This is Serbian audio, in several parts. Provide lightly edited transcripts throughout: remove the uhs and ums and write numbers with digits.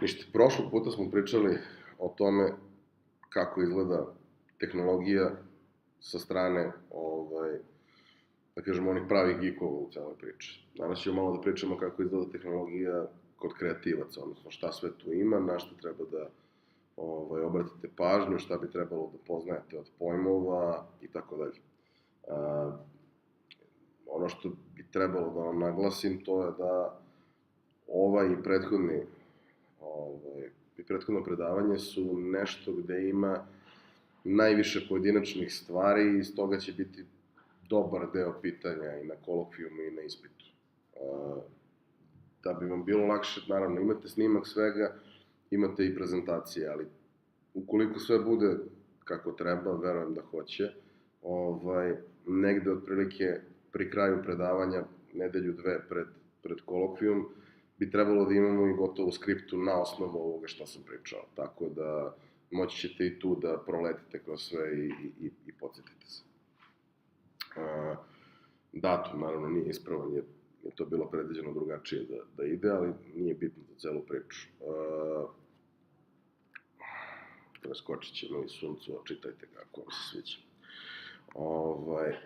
Ništa, prošlog puta smo pričali o tome kako izgleda tehnologija sa strane, da kažemo, onih pravih geekova u celoj priči. Danas ćemo malo da pričamo kako izgleda tehnologija kod kreativaca, odnosno šta sve tu ima, na šta treba da obratite pažnju, šta bi trebalo da poznajete od pojmova i tako dalje. Ono što bi trebalo da vam naglasim, to je da i prethodno predavanje su nešto gde ima najviše pojedinačnih stvari i iz toga će biti dobar deo pitanja i na kolokvijumu i na ispitu. Da bi vam bilo lakše, naravno, imate snimak svega, imate i prezentacije, ali ukoliko sve bude kako treba, verujem da hoće, negde otprilike pri kraju predavanja, nedelju, dve pred kolokvijum, bi trebalo da imamo i gotovu skriptu na osnovu ovoga što sam pričao. Tako da moći ćete i tu da proletite kroz sve i podsjetite se. Datum, naravno, nije ispravan, je to bilo predviđeno drugačije da ide, ali nije bitno za celu priču. Preskočit ćemo i suncu, čitajte kako vam se sviđa.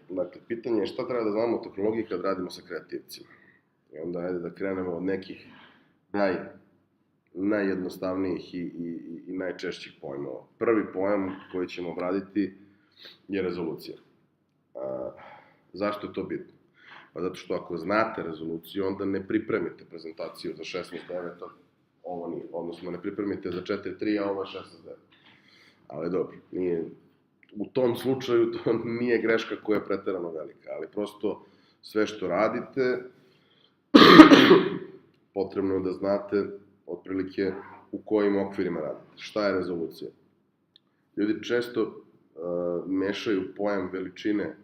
Dakle, pitanje je šta treba da znamo o tehnologiji kad radimo sa kreativcima. I onda ajde da krenemo od nekih najjednostavnijih i najčešćih pojmova. Prvi pojam koji ćemo obraditi je rezolucija. Zašto je to bitno? Pa zato što ako znate rezoluciju, onda ne pripremite prezentaciju za 16:9, ovo nije, odnosno ne pripremite za 4:3, a ovo je 16:9. Ali dobro, u tom slučaju to nije greška koja je preterano velika, ali prosto sve što radite, potrebno je da znate otprilike u kojim okvirima radite. Šta je rezolucija? Ljudi često mešaju pojam veličine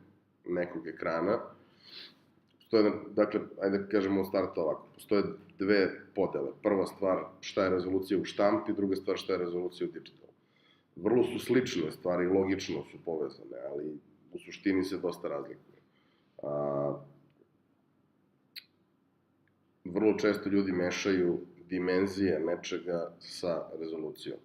nekog ekrana. Dakle, ajde da kažemo od starta ovako, postoje dve podele. Prva stvar, šta je rezolucija u štampi, druga stvar, šta je rezolucija u digitalu. Vrlo su slične stvari, logično su povezane, ali u suštini se dosta razlikuje. Vrlo često ljudi mešaju dimenzije nečega sa rezolucijom.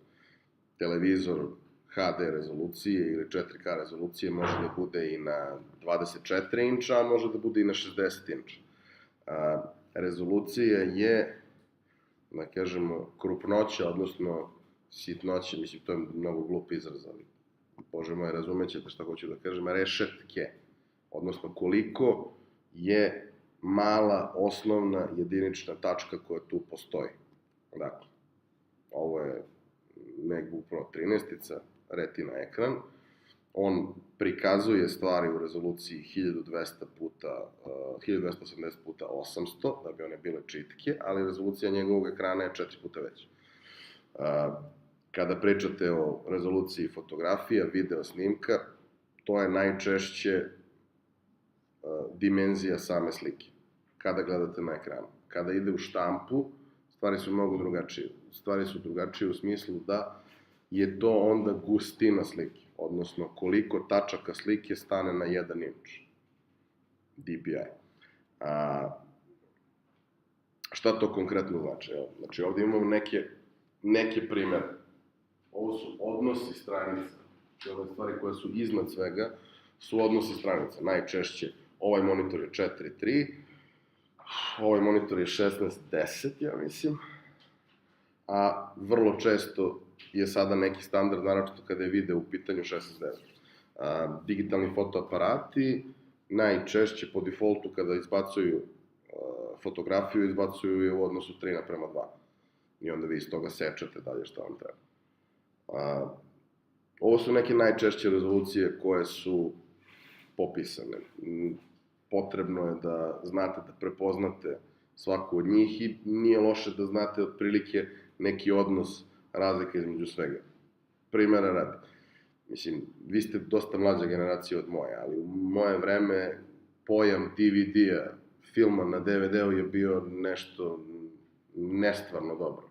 Televizor HD rezolucije ili 4K rezolucije može da bude i na 24 inča, a može da bude i na 60 inča. Rezolucija je, da kažemo, krupnoća, odnosno sitnoće, mislim, to je mnogo glup izraz, ali, bože moj, razumećete šta hoću da kažem, rešetke, odnosno koliko je mala osnovna jedinična tačka koja tu postoji. Dakle, ovo je MacBook Pro 13-ica, Retina ekran, on prikazuje stvari u rezoluciji 1280x800, da bi one bile čitke, ali rezolucija njegovog ekrana je 4 puta veća. Kada pričate o rezoluciji fotografija, video snimka, to je najčešće dimenzija same slike, kada gledate na ekranu. Kada ide u štampu, stvari su mnogo drugačije. Stvari su drugačije u smislu da je to onda gustina slike, odnosno koliko tačaka slike stane na 1 inč, DPI. Šta to konkretno znači? Znači, ovde imamo neke primere. Ovo su odnosi stranica. Ove stvari koje su iznad svega su odnosi stranica. Najčešće ovaj monitor je 4:3, ovaj monitor je 16:10, ja mislim, a vrlo često je sada neki standard, naravno kada je video u pitanju 16:9. Digitalni fotoaparati najčešće po defaultu kada izbacuju fotografiju, izbacuju je u odnosu 3:2. I onda vi iz toga sečete dalje šta vam treba. Ovo su neke najčešće rezolucije koje su popisane. Potrebno je da znate da prepoznate svaku od njih i nije loše da znate otprilike neki odnos razlika između svega. Primera radi. Mislim, vi ste dosta mlađa generacija od moje, ali u moje vreme pojam DVD-a, filma na DVD-u je bio nešto nestvarno dobro.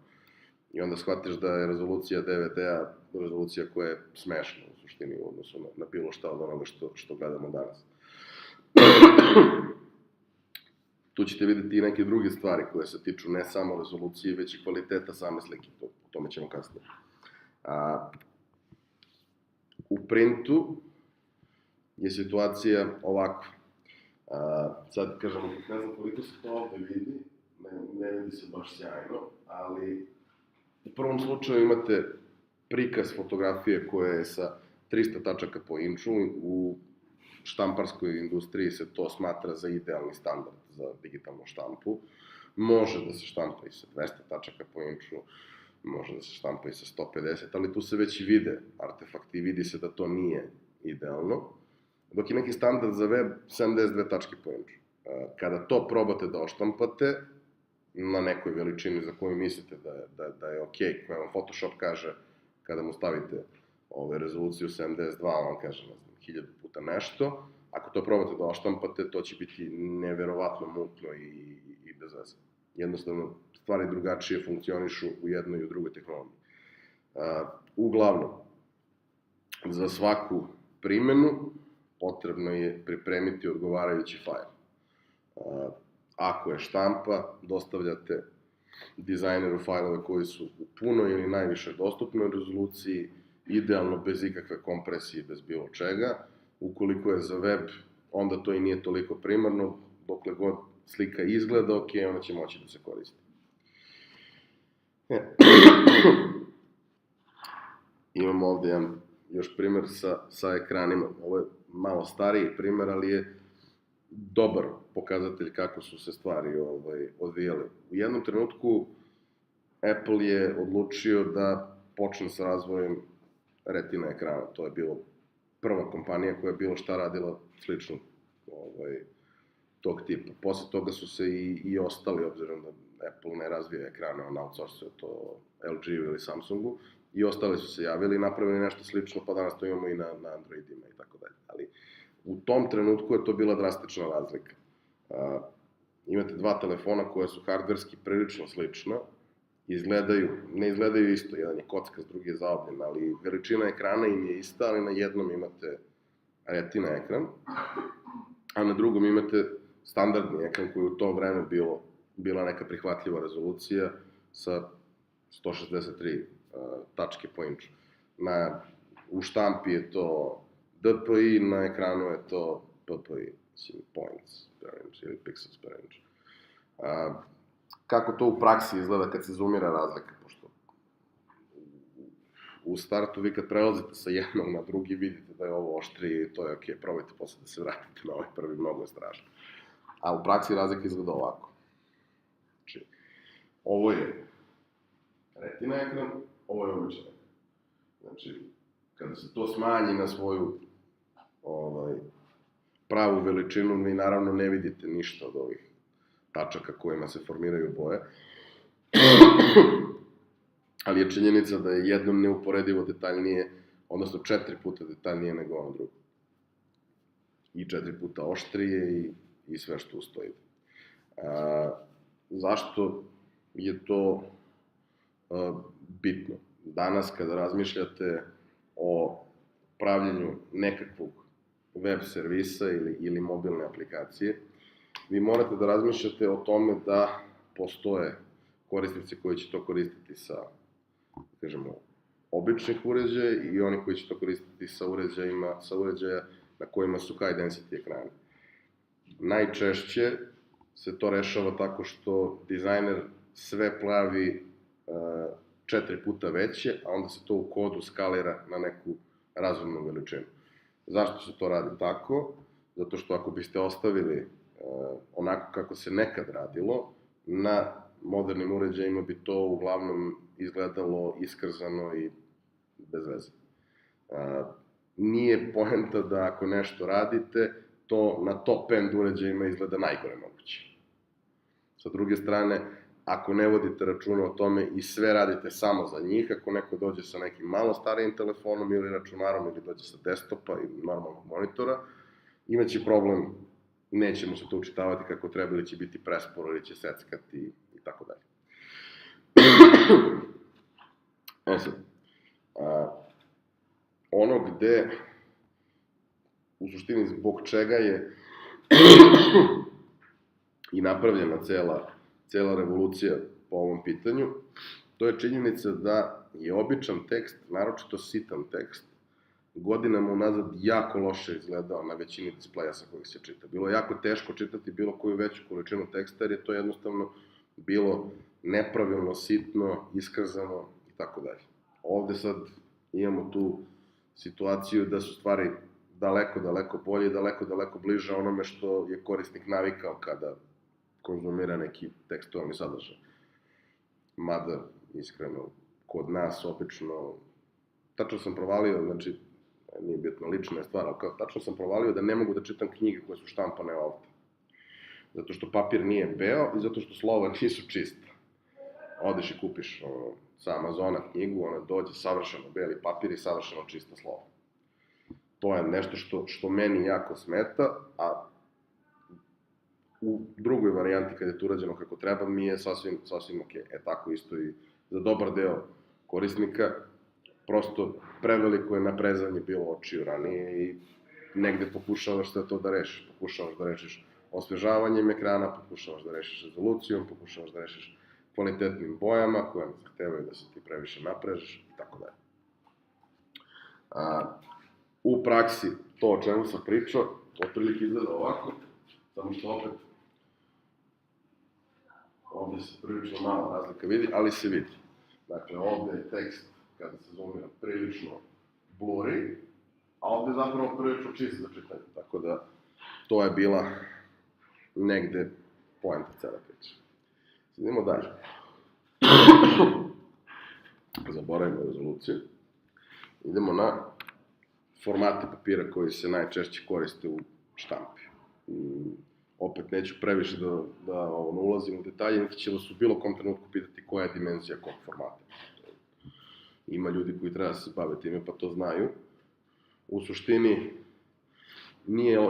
I onda shvatiš da je rezolucija DVD-a rezolucija koja je smešna u suštini u odnosu na bilo šta od onoga što gledamo danas. tu ćete videti i neke druge stvari koje se tiču ne samo rezolucije, već i kvaliteta same slike, o tome ćemo kasnije. U printu je situacija ovakva. Sad, kažem, ne znam koliko se to ovde vidi, ne vidi se baš sjajno, ali u prvom slučaju imate prikaz fotografije koja je sa 300 tačaka po inču. U štamparskoj industriji se to smatra za idealni standard za digitalnu štampu. Može da se štampa i sa 200 tačaka po inču, može da se štampa i sa 150, ali tu se već i vide artefakti i vidi se da to nije idealno. Dok je neki standard za web 72 tačke po inču. Kada to probate da oštampate na nekoj veličini za koju mislite da je okej, koja vam Photoshop kaže kada mu stavite rezoluciju 72, on kaže, ne znam, 1000 puta nešto. Ako to probate da oštampate, to će biti neverovatno mutno i bez veze. Jednostavno, stvari drugačije funkcionišu u jednoj i u drugoj tehnologiji. Uglavnom, za svaku primenu potrebno je pripremiti odgovarajući fajl. Ako je štampa, dostavljate dizajneru fajlove koji su u punoj ili najviše dostupnoj rezoluciji, idealno bez ikakve kompresije, bez bilo čega. Ukoliko je za web, onda to i nije toliko primarno, dokle god slika izgleda ok, ona će moći da se koristi. Imamo ovde jedan još primer sa ekranima. Ovo je malo stariji primer, ali je dobar pokazatelj kako su se stvari odvijale. U jednom trenutku Apple je odlučio da počne sa razvojem Retina ekrana. To je bilo prva kompanija koja je bilo šta radila slično tog tipa. Posle toga su se i ostali, obzirom da Apple ne razvija ekrane, on outsourcuje to LG ili Samsungu, i ostali su se javili i napravili nešto slično, pa danas to imamo i na Androidima i tako dalje. Ali u tom trenutku je to bila drastična razlika. Imate dva telefona koja su hardverski prilično slična, ne izgledaju isto, jedan je kockast, drugi je zaobljen, ali veličina ekrana im je ista, ali na jednom imate Retina ekran, a na drugom imate standardni ekran koji u to vreme bila neka prihvatljiva rezolucija sa 163 tačke po inču. U štampi je to DPI, na ekranu je to PPI, points per inch ili pixels per inch. Kako to u praksi izgleda kad se zoomira razlika, pošto u startu vi kad prelazite sa jednog na drugi vidite da je ovo oštrije i to je okej, probajte posle da se vratite na ovaj prvi, mnogo je strašno. A u praksi razlika izgleda ovako. Znači, ovo je Retina ekran, ovo je običan ekran. Znači, kada se to smanji na svoju pravu veličinu, vi naravno ne vidite ništa od ovih tačaka kojima se formiraju boje. Ali je činjenica da je jedno neuporedivo detaljnije, odnosno 4 puta detaljnije nego ono drugo. I 4 puta oštrije i sve što ustoji. Zašto je to bitno? Danas kada razmišljate o pravljenju nekakvog web servisa ili mobilne aplikacije, vi morate da razmišljate o tome da postoje korisnici koji će to koristiti sa, kažemo, običnih uređaja i oni koji će to koristiti sa uređaja na kojima su high density ekrani. Najčešće se to rešava tako što dizajner sve pravi 4 puta veće, a onda se to u kodu skalira na neku razumnu veličinu. Zašto se to radi tako? Zato što ako biste ostavili onako kako se nekad radilo, na modernim uređajima bi to uglavnom izgledalo iskrzano i bez veze. Nije poenta da ako nešto radite, to na top-end uređajima izgleda najgore moguće. Sa druge strane, ako ne vodite računa o tome i sve radite samo za njih, ako neko dođe sa nekim malo starijim telefonom ili računarom ili dođe sa desktopa ili normalnog monitora, imaće problem, neće mu se to učitavati kako treba ili će biti presporo ili će seckati i tako dalje. Sad, ono gde, u suštini zbog čega je i napravljena cela revolucija po ovom pitanju, to je činjenica da je običan tekst, naročito sitan tekst, godinama unazad jako loše izgledao na većini displeja sa kojih se čita. Bilo je jako teško čitati bilo koju veću količinu teksta, jer je to jednostavno bilo nepravilno, sitno, iskazano i tako dalje. Ovde sad imamo tu situaciju da su stvari daleko bolje i daleko bliže onome što je korisnik navikao kada konzumira neki tekstualni sadržaj. Mada, iskreno, kod nas obično, tačno sam provalio, znači, nije bitno, lična je stvar, ali tačno sam provalio da ne mogu da čitam knjige koje su štampane ovde. Zato što papir nije beo i zato što slova nisu čista. Odeš i kupiš sa Amazona knjigu, ona dođe savršeno beli papir i savršeno čista slova. To je nešto što meni jako smeta, a u drugoj varijanti, kada je to urađeno kako treba, mi je sasvim okej. Tako isto i za dobar deo korisnika, prosto preveliko je naprezanje bilo očiju ranije i negde pokušavaš sve to da rešiš. Pokušavaš da rešiš osvežavanjem ekrana, pokušavaš da rešiš rezolucijom, pokušavaš da rešiš kvalitetnim bojama koje ne zahtevaju da se ti previše naprežeš i tako dalje. U praksi, to o čemu sam pričao, otprilike izgleda ovako, samo što opet ovde se prilično malo razlika vidi, ali se vidi. Dakle, ovde je tekst, kada se zoomira, prilično blurry, a ovde je zapravo prilično čist za čitanje, tako da to je bila negde poenta cela priča. Idemo dalje. Zaboravimo rezoluciju. Idemo na formate papira koji se najčešće koriste u štampi. Opet neću previše da ulazim u detalje, niti će vas u bilo kom trenutku pitati koja je dimenzija kog formata. Ima ljudi koji treba da se bave time, pa to znaju. U suštini,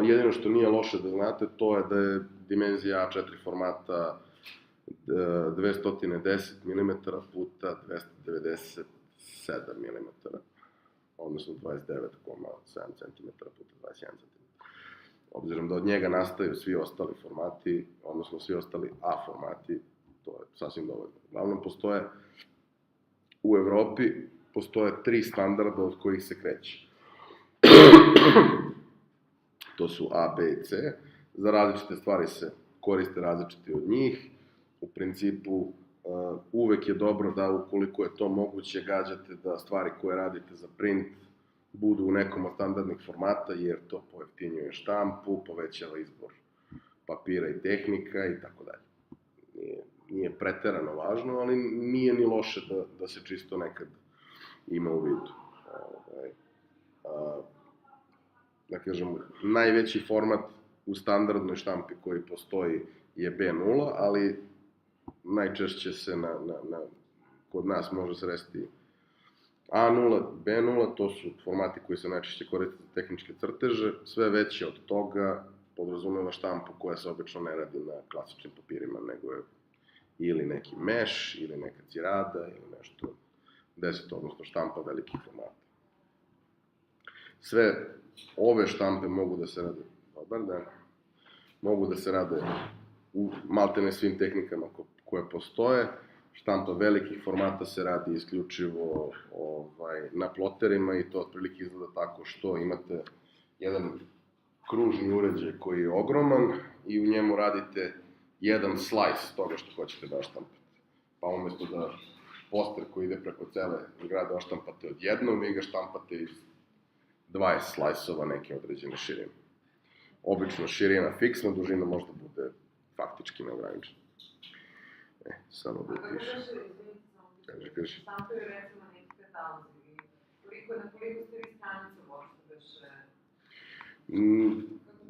jedino što nije loše da znate, to je da je dimenzija A4 formata 210 mm puta 297 mm, odnosno 29,7 cm puta 21 cm. Obzirom da od njega nastaju svi ostali formati, odnosno svi ostali A formati, to je sasvim dovoljno. Uglavnom, u Evropi postoje 3 standarda od kojih se kreće. To su A, B i C. Za različite stvari se koriste različiti od njih. U principu, uvek je dobro da, ukoliko je to moguće, gađate da stvari koje radite za print budu u nekom od standardnih formata, jer to pojeftinjuje štampu, povećava izbor papira i tehnika i tako dalje. Nije preterano važno, ali nije ni loše da se čisto nekad ima u vidu. Da kažem, najveći format u standardnoj štampi koji postoji je B0, ali najčešće se kod nas može sresti A0, B0, to su formati koji se najčešće koriste za tehničke crteže, sve veće od toga podrazumeva štampu koja se obično ne radi na klasičnim papirima, nego je ili neki meš, ili neka cirada, ili nešto 10, odnosno štampa velikih formata. Sve ove štampe mogu da se rade, mogu da se rade u maltene svim tehnikama koje postoje. Štampa velikih formata se radi isključivo na ploterima i to otprilike izgleda tako što imate jedan kružni uređaj koji je ogroman i u njemu radite jedan slajs toga što hoćete da oštampate. Pa umesto da poster koji ide preko cele zgrade oštampate odjednom, vi ga štampate iz 20 slajsova neke određene širine. Obično širina fiksna, dužina možda bude faktički neograničena. Samo da upišem. Kaži. Štampaju recimo neki katalozi. Na koliko ste vi stranica uopšte više?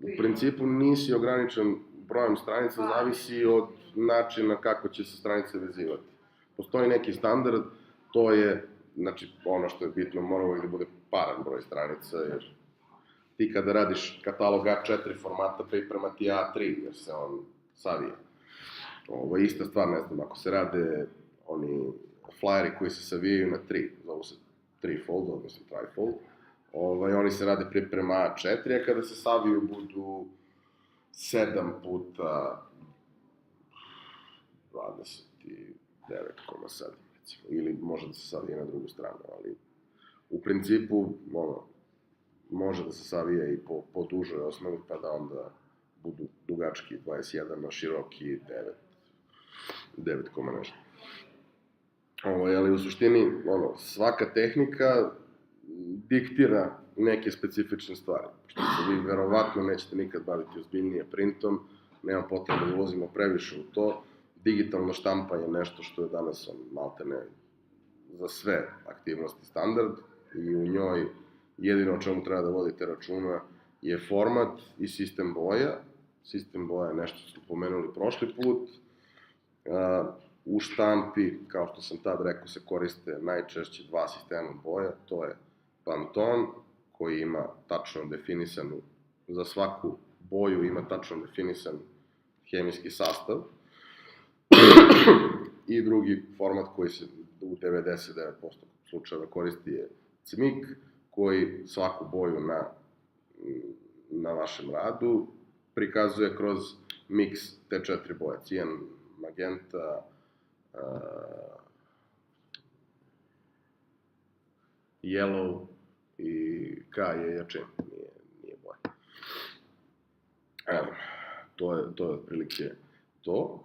U principu nisi ograničen brojem stranica, zavisi od načina kako će se stranice vezivati. Postoji neki standard, to je, znači, ono što je bitno, mora uvijek da bude paran broj stranica, jer ti kada radiš katalog A4 formata, priprema ti A3, jer se on savija. Ovo je ista stvar, ne znam, ako se rade oni flyeri koji se savijaju na 3, zovu se trifold, odnosno trifold, oni se rade priprema A4, a kada se saviju budu 7 puta 29,7 recimo, ili može da se savije na drugu stranu, ali u principu, može da se savije i po dužoj osnovi, pa da onda budu dugački 21, a široki 9, nešto. Ali u suštini, svaka tehnika diktira neke specifične stvari. Što se vi verovatno nećete nikad baviti ozbiljnije printom, nema potrebe da ulazimo previše u to. Digitalno štampanje je nešto što je danas maltene za sve aktivnosti standard i u njoj jedino o čemu treba da vodite računa je format i sistem boja. Sistem boja je nešto što smo pomenuli prošli put. U štampi, kao što sam tad rekao, se koriste najčešće dva sistema boja, to je Pantone, koji ima tačno definisanu, za svaku boju ima tačno definisan hemijski sastav, i drugi format koji se u 99% slučajeva koristi je CMYK, koji svaku boju na vašem radu prikazuje kroz miks te četiri boje, cijan, magenta, yellow i K je jačin, nije boja. To je otprilike to.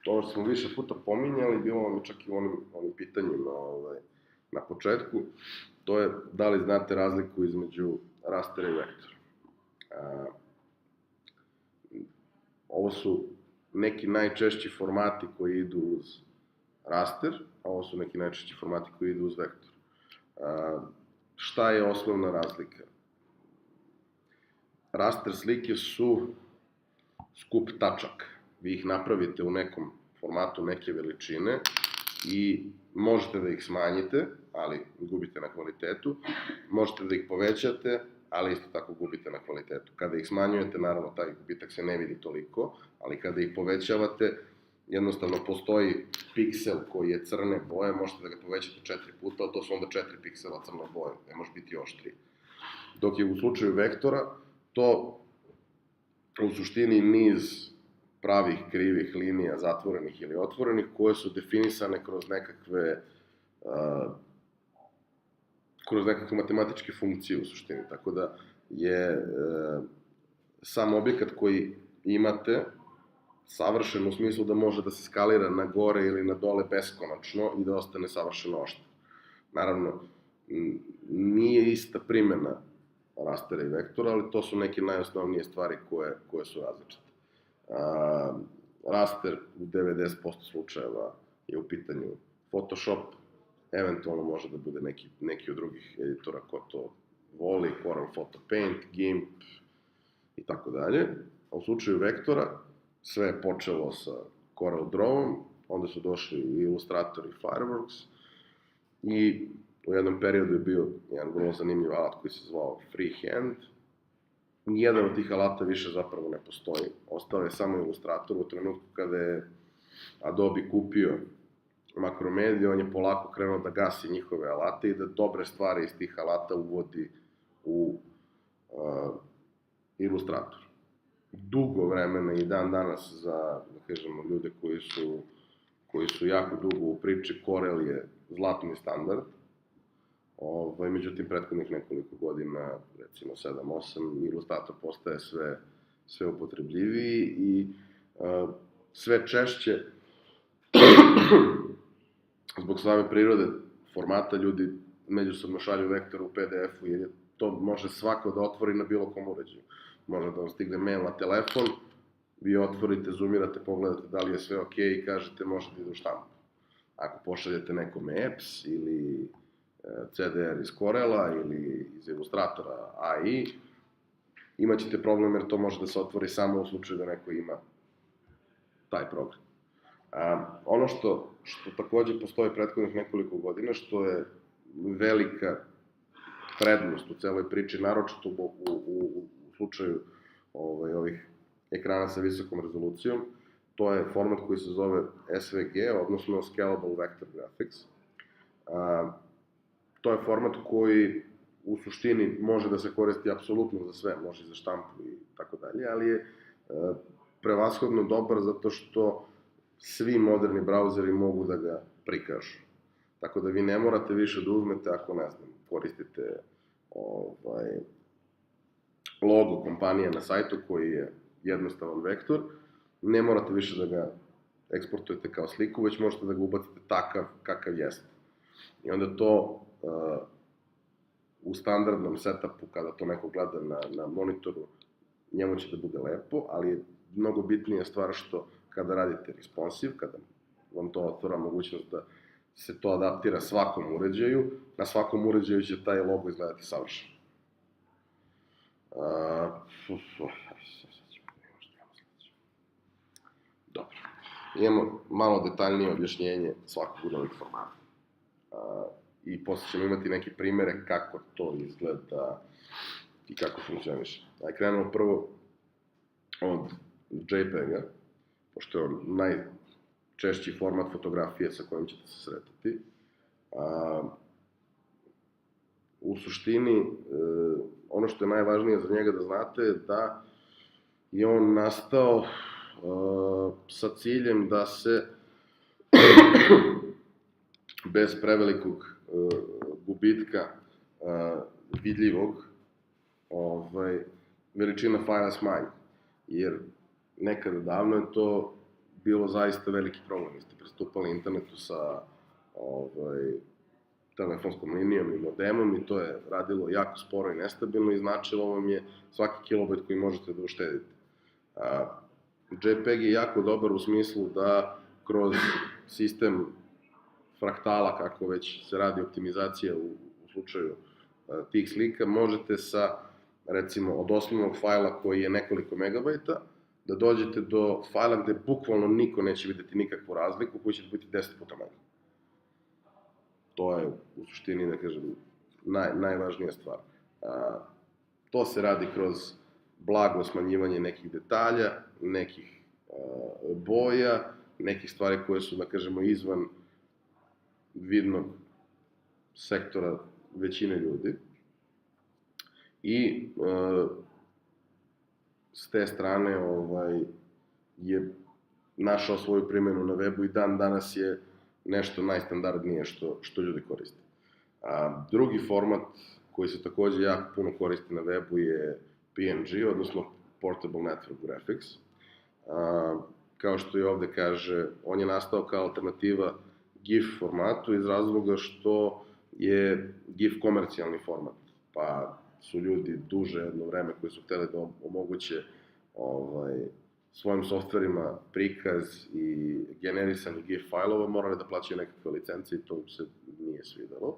To što smo više puta pominjali, bilo vam je čak i u onim pitanjima na početku, to je da li znate razliku između rastera i vektora. Ovo su neki najčešći formati koji idu uz raster, a ovo su neki najčešći formati koji idu uz vektor. Šta je osnovna razlika? Raster slike su skup tačaka. Vi ih napravite u nekom formatu neke veličine i možete da ih smanjite, ali gubite na kvalitetu. Možete da ih povećate, ali isto tako gubite na kvalitetu. Kada ih smanjujete, naravno, taj gubitak se ne vidi toliko, ali kada ih povećavate, jednostavno postoji piksel koji je crne boje, možete da ga povećate 4 puta, ali to su onda 4 piksela crne boje, ne može biti oštriji. Dok je u slučaju vektora, to u suštini niz pravih, krivih linija, zatvorenih ili otvorenih, koje su definisane kroz nekakve matematičke funkcije u suštini, tako da je sam objekat koji imate savršen u smislu da može da se skalira na gore ili na dole beskonačno i da ostane savršeno oštar. Naravno, nije ista primena rastera i vektora, ali to su neke najosnovnije stvari koje su različite. Raster u 90% slučajeva je u pitanju Photoshop, eventualno može da bude neki od drugih editora ko to voli, Corel Photo Paint, GIMP i tako dalje. A u slučaju vektora sve je počelo sa Corel Drawom, onda su došli i Illustrator i Fireworks i u jednom periodu je bio jedan vrlo zanimljiv alat koji se zvao Freehand. Nijedan od tih alata više zapravo ne postoji. Ostao je samo Illustrator u trenutku kada je Adobe kupio Macromedia, on je polako krenuo da gasi njihove alate i da dobre stvari iz tih alata uvodi u Illustrator. Dugo vremena i dan danas za, da kažemo, ljude koji su jako dugo u priči, Corel je zlatni standard. Međutim, prethodnih nekoliko godina, recimo 7-8, Illustrator postaje sve upotrebljiviji i sve češće, zbog same prirode formata, ljudi međusobno šalju vektor u PDF-u, jer to može svako da otvori na bilo kom uređaju. Može da vam stigne mail na telefon, vi otvorite, zoomirate, pogledate da li je sve ok i kažete možete da u štampu. Ako pošaljete nekome apps ili CDR iz Corela ili iz Illustratora AI, imaćete problem jer to može da se otvori samo u slučaju da neko ima taj program. Ono što takođe postoje prethodnih nekoliko godina, što je velika prednost u celoj priči, naročito u slučaju ovih ekrana sa visokom rezolucijom, to je format koji se zove SVG, odnosno Scalable Vector Graphics. To je format koji u suštini može da se koristi apsolutno za sve, može i za štampu i tako dalje, ali je prevashodno dobar zato što svi moderni brauzeri mogu da ga prikažu. Tako da vi ne morate više da uzmete ako, ne znam, koristite logo kompanije na sajtu koji je jednostavan vektor, ne morate više da ga eksportujete kao sliku, već možete da ga ubacite takav kakav jeste. I onda to u standardnom setupu, kada to neko gleda na monitoru, njemu će da bude lepo, ali je mnogo bitnija stvar što kada radite responsive, kada vam to otvara mogućnost da se to adaptira svakom uređaju, na svakom uređaju će taj logo izgledati savršeno. Dobro. Imamo malo detaljnije objašnjenje svakog od ovih formata. I posle ćemo imati neke primere kako to izgleda i kako funkcioniše. Krenemo prvo od JPEG-a, pošto je najčešći format fotografije sa kojim ćete se sretati. U suštini, ono što je najvažnije za njega da znate je da je on nastao sa ciljem da se bez prevelikog gubitka vidljivog veličina fajla smanji. Jer nekada davno je to bilo zaista veliki problem. Vi ste pristupali internetu sa telefonskom linijom i modemom i to je radilo jako sporo i nestabilno i značilo vam je svaki kilobajt koji možete da uštedite. JPEG je jako dobar u smislu da kroz sistem fraktala, kako već se radi optimizacija u slučaju tih slika, možete sa, recimo, od osnovnog fajla koji je nekoliko megabajta, da dođete do fajla gde bukvalno niko neće videti nikakvu razliku, koji će biti 10 puta manje. To je, u suštini, da kažem, najvažnija stvar. To se radi kroz blago smanjivanje nekih detalja, nekih boja, nekih stvari koje su, da kažemo, izvan vidnog sektora većine ljudi. I s te strane je našao svoju primjenu na webu i dan danas je nešto najstandardnije što ljudi koriste. Drugi format koji se takođe jako puno koristi na webu je PNG, odnosno Portable Network Graphics. Kao što i ovde kaže, on je nastao kao alternativa GIF formatu iz razloga što je GIF komercijalni format, pa su ljudi duže jedno vreme koji su hteli da omoguće svojim softverima prikaz i generisanje GIF fajlova, morali da plaćaju nekakve licence i to im se nije svidelo.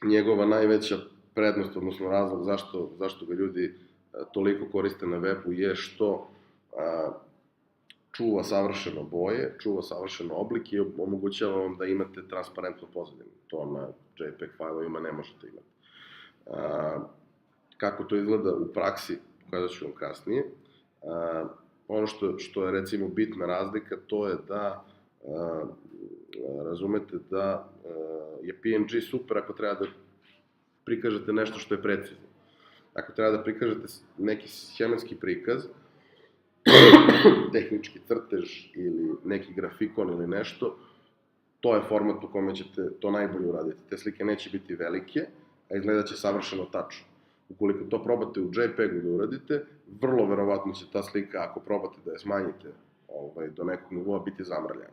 Njegova najveća prednost, odnosno razlog zašto ga ljudi toliko koriste na webu je što čuva savršeno boje, čuva savršeno oblik i omogućava vam da imate transparentnu pozadinu. To na JPEG fajlovima ne možete imati. Kako to izgleda u praksi, pokazat ću vam kasnije. Ono što je, recimo, bitna razlika, to je da razumete da je PNG super ako treba da prikažete nešto što je precizno. Ako treba da prikažete neki šematski prikaz, tehnički crtež ili neki grafikon ili nešto, to je format u kome ćete to najbolje uraditi. Te slike neće biti velike, a izgledat će savršeno tačno. Ukoliko to probate u JPEG-u da uradite, vrlo verovatno će ta slika, ako probate da je smanjite do nekog nivoa, biti zamrljana.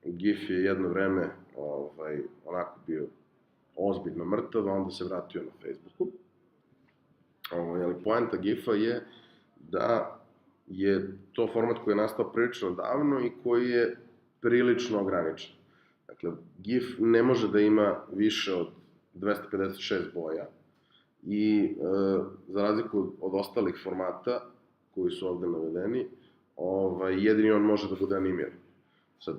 GIF je jedno vreme onako bio ozbiljno mrtav, a onda se vratio na Facebooku. Ali poenta GIF-a je da je to format koji je nastao prilično davno i koji je prilično ograničen. Dakle, GIF ne može da ima više od 256 boja i za razliku od ostalih formata koji su ovde navedeni, jedini on može da bude animiran. Sad,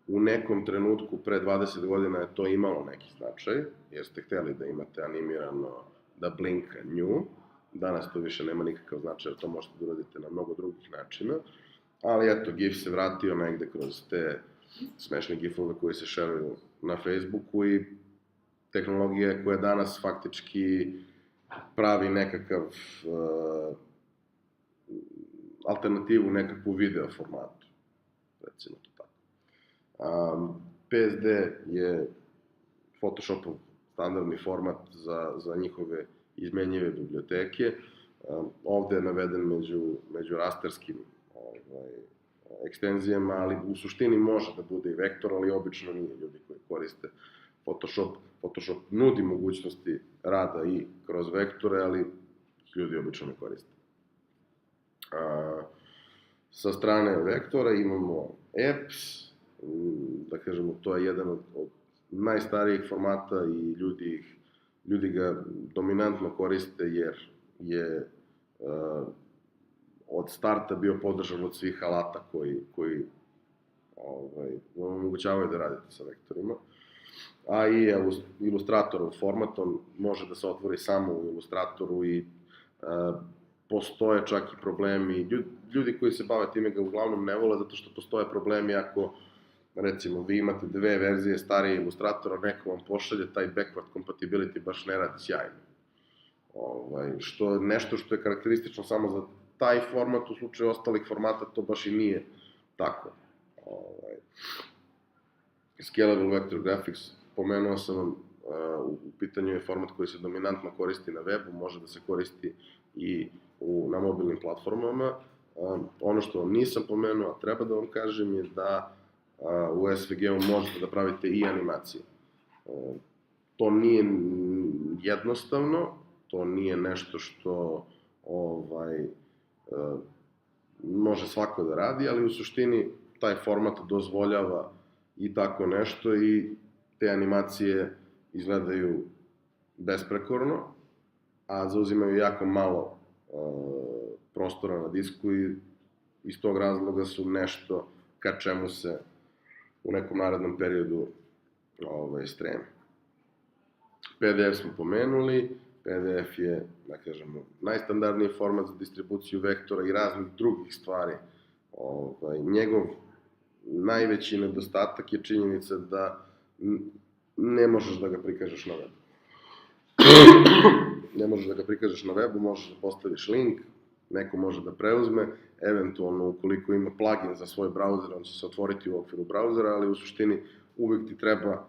u nekom trenutku pre 20 godina je to imalo neki značaj, jer ste hteli da imate animirano da blinka nju. Danas to više nema nikakav značaj, jer to možete da uradite na mnogo drugih načina. Ali eto, GIF se vratio negde kroz te smešne GIF-ove koji se šeruju na Facebooku i tehnologija koja je danas faktički pravi nekakav alternativu nekakvu video formatu, recimo to tako. PSD je Photoshopov standardni format za njihove izmenjive biblioteke. Ovde je naveden među rasterskim ekstenzijama, ali u suštini može da bude i vektor, ali obično nije. Ljudi koji koriste Photoshop nudi mogućnosti rada i kroz vektore, ali ljudi obično ne koriste. Sa strane vektora imamo Apps, da kažemo, to je jedan od najstarijih formata i ljudi ga dominantno koriste jer je od starta bio podržan od svih alata koji omogućavaju da radite sa vektorima. A i Illustratorov format, on može da se otvori samo u Illustratoru i postoje čak i problemi. Ljudi koji se bave time ga uglavnom ne vole zato što postoje problemi ako, recimo, vi imate dve verzije starije Illustratora, neko vam pošalje, taj backward compatibility baš ne radi sjajno. Nešto što je karakteristično samo za taj format, u slučaju ostalih formata to baš i nije tako. Scalable Vector Graphics, pomenuo sam vam, u pitanju je format koji se dominantno koristi na webu, može da se koristi i na mobilnim platformama. Ono što vam nisam pomenuo, a treba da vam kažem, je da u SVG-u možete da pravite i animacije. To nije jednostavno, to nije nešto što može svako da radi, ali u suštini taj format dozvoljava i tako nešto i te animacije izgledaju besprekorno, a zauzimaju jako malo prostora na disku i iz tog razloga su nešto ka čemu se u nekom narednom periodu stremi. PDF smo pomenuli, PDF je, da kažemo, najstandardniji format za distribuciju vektora i raznih drugih stvari. Njegov najveći nedostatak je činjenica da ne možeš da ga prikažeš na webu. Ne možeš da ga prikažeš na webu, možeš da postaviš link, neko može da preuzme, eventualno ukoliko ima plugin za svoj brauzer, on će se otvoriti u okviru brauzera, ali u suštini uvek ti treba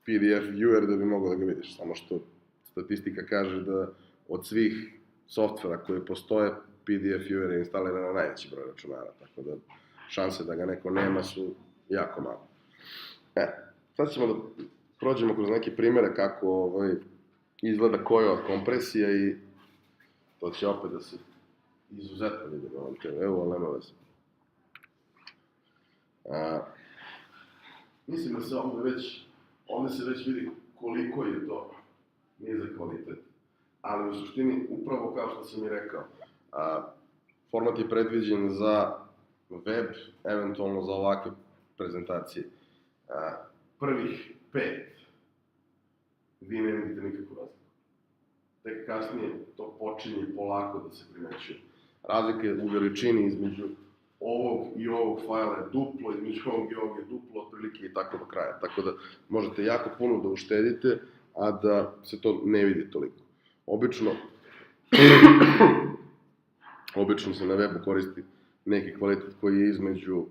PDF viewer da bi mogao da ga vidiš, samo što statistika kaže da od svih softvera koji postoje, PDF viewer je instaliran na najveći broj računara, tako da šanse da ga neko nema su jako male. Sad ćemo da prođemo kroz neke primere kako izgleda koja od kompresija i to će opet da se izuzetno vidi na ovom TV-u, ali nema veze. Mislim da se ovde se već vidi koliko je to nizak kvalitet, ali u suštini, upravo kao što sam i rekao, format je predviđen za web, eventualno za ovakve prezentacije. Prvih 5 vi ne vidite nikakvu razliku. Tek kasnije to počinje polako da se primećuje. Razlika je u veličini između ovog i ovog fajla je duplo, između ovog i ovog je duplo, otprilike i tako do kraja. Tako da možete jako puno da uštedite, a da se to ne vidi toliko. Obično se na webu koristi neki kvalitet koji je između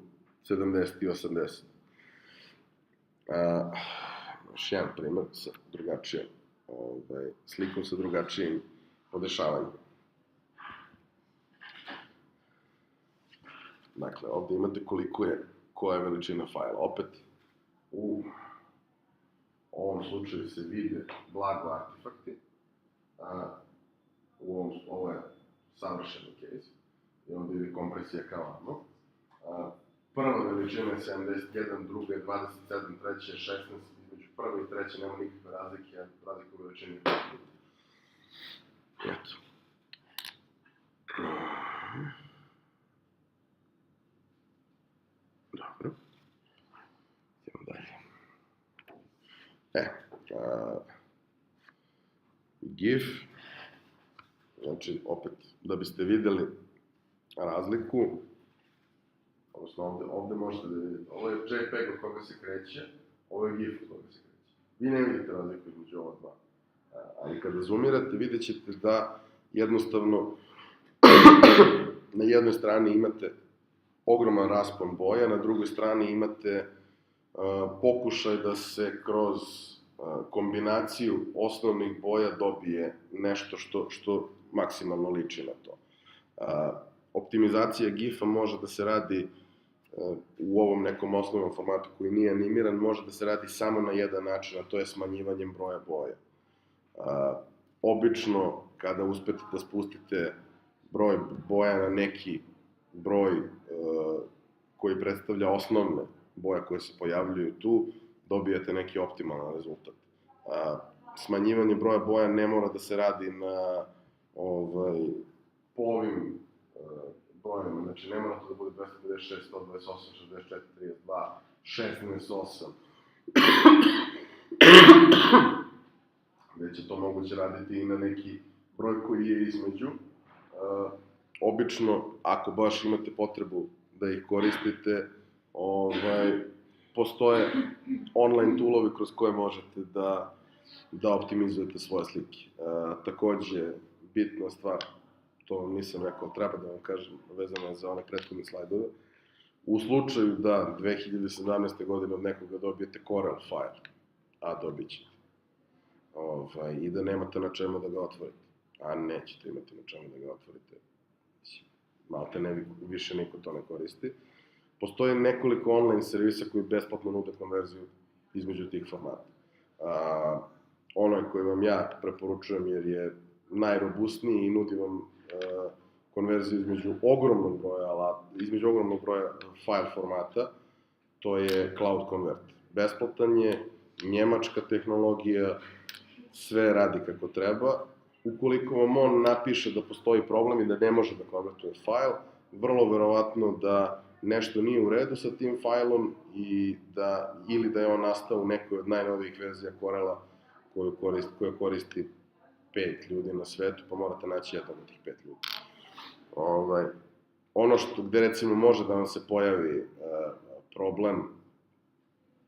70 i 80. Još jedan primer sa drugačijom slikom, sa drugačijim podešavanjem. Dakle, ovde imate koja je veličina fajla. Opet, u ovom slučaju se vide blago artefakti. Ovo je savršeni case. I ovde ide kompresija kao ono. Prva veličina je 71, druga je 27, treća je 16, između prve i treće nema nikakve razlike, razlika u veličini je biti. Eto. Dobro. Idemo dalje. GIF. Znači, opet, da biste videli razliku, odnosno ovde možete da vidite, ovo je JPEG od koga se kreće, ovo je GIF od koga se kreće. Vi ne vidite razliku između ova dva. Ali kada zoomirate, vidjet ćete da jednostavno na jednoj strani imate ogroman raspon boja, na drugoj strani imate pokušaj da se kroz kombinaciju osnovnih boja dobije nešto što maksimalno liči na to. Optimizacija GIF-a može da se radi u ovom nekom osnovnom formatu koji nije animiran, može da se radi samo na jedan način, a to je smanjivanjem broja boja. Obično, kada uspete da spustite broj boja na neki broj koji predstavlja osnovne boje koje se pojavljuju tu, dobijete neki optimalan rezultat. Smanjivanje broja boja ne mora da se radi na po ovim brojima, znači ne mora to da bude 256, 128, 64, 32, 16, 8, već je to moguće raditi i na neki broj koji je između. Obično, ako baš imate potrebu da ih koristite, postoje online toolovi kroz koje možete da optimizujete svoje slike. Takođe, bitna stvar, to nisam rekao, treba da vam kažem, vezano za one prethodne slajdove, u slučaju da 2017. godine od nekoga dobijete Corel file, a dobit ćete, i da nemate na čemu da ga otvorite, a nećete imati na čemu da ga otvorite, malte ne, više niko to ne koristi. Postoje nekoliko online servisa koji besplatno nude konverziju između tih formata. Onaj koji vam ja preporučujem jer je najrobustniji i nudi vam konverziju između ogromnog broja file formata, to je Cloud Convert. Besplatan je, njemačka tehnologija, sve radi kako treba. Ukoliko vam on napiše da postoji problem i da ne može da konvertuje file, vrlo verovatno da nešto nije u redu sa tim failom ili da je on nastao u nekoj od najnovijih verzija Corela koju koristi 5 ljudi na svetu, pa morate naći jednog od tih 5 ljudi. Ono gde recimo može da vam se pojavi problem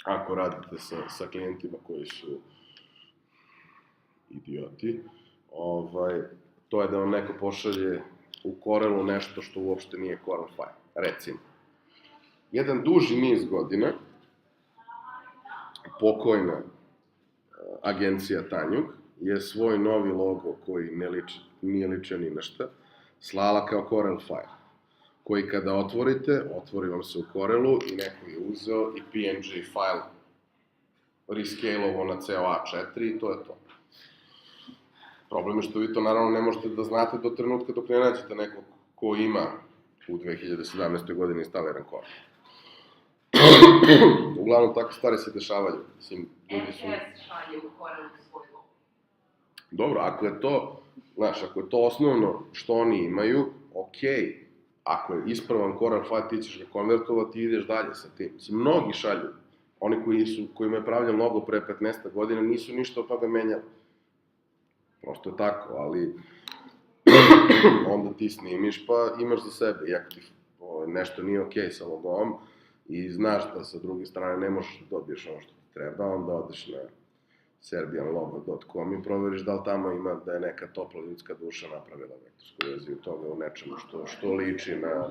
ako radite sa klijentima koji su idioti, to je da vam neko pošalje u Corelu nešto što uopšte nije Corel file. Recimo, jedan duži niz godina pokojna agencija Tanjug je svoj novi logo koji nije ličio ni na šta slala kao Corel file, koji kada otvorite, otvori vam se u Corelu i neko je uzeo i PNG file rescale-ovo na ceo A4 i to je to. Problem je što vi to naravno ne možete da znate do trenutka dok ne nađete nekog ko ima u 2017. godini instaliran Corel. Uglavnom, takve stvari se dešavaju. MS šalje u Corelu svoj logo. Dobro, ako je to osnovno što oni imaju, okej. Ako je ispravan Corel file, ti ćeš ga konvertovati i ideš dalje sa tim. Mnogi šalju. Oni kojima je pravljen logo pre 15 godina nisu ništa od toga menjali. Prosto je tako, ali onda ti snimiš pa imaš za sebe. I ako ti nešto nije okej sa logom i znaš da sa druge strane ne možeš da dobiješ ono što ti treba, onda odeš na serbianlogo.com i proveriš da li tamo ima da je neka topla ljudska duša napravila vektorsku verziju toga u nečemu što liči na...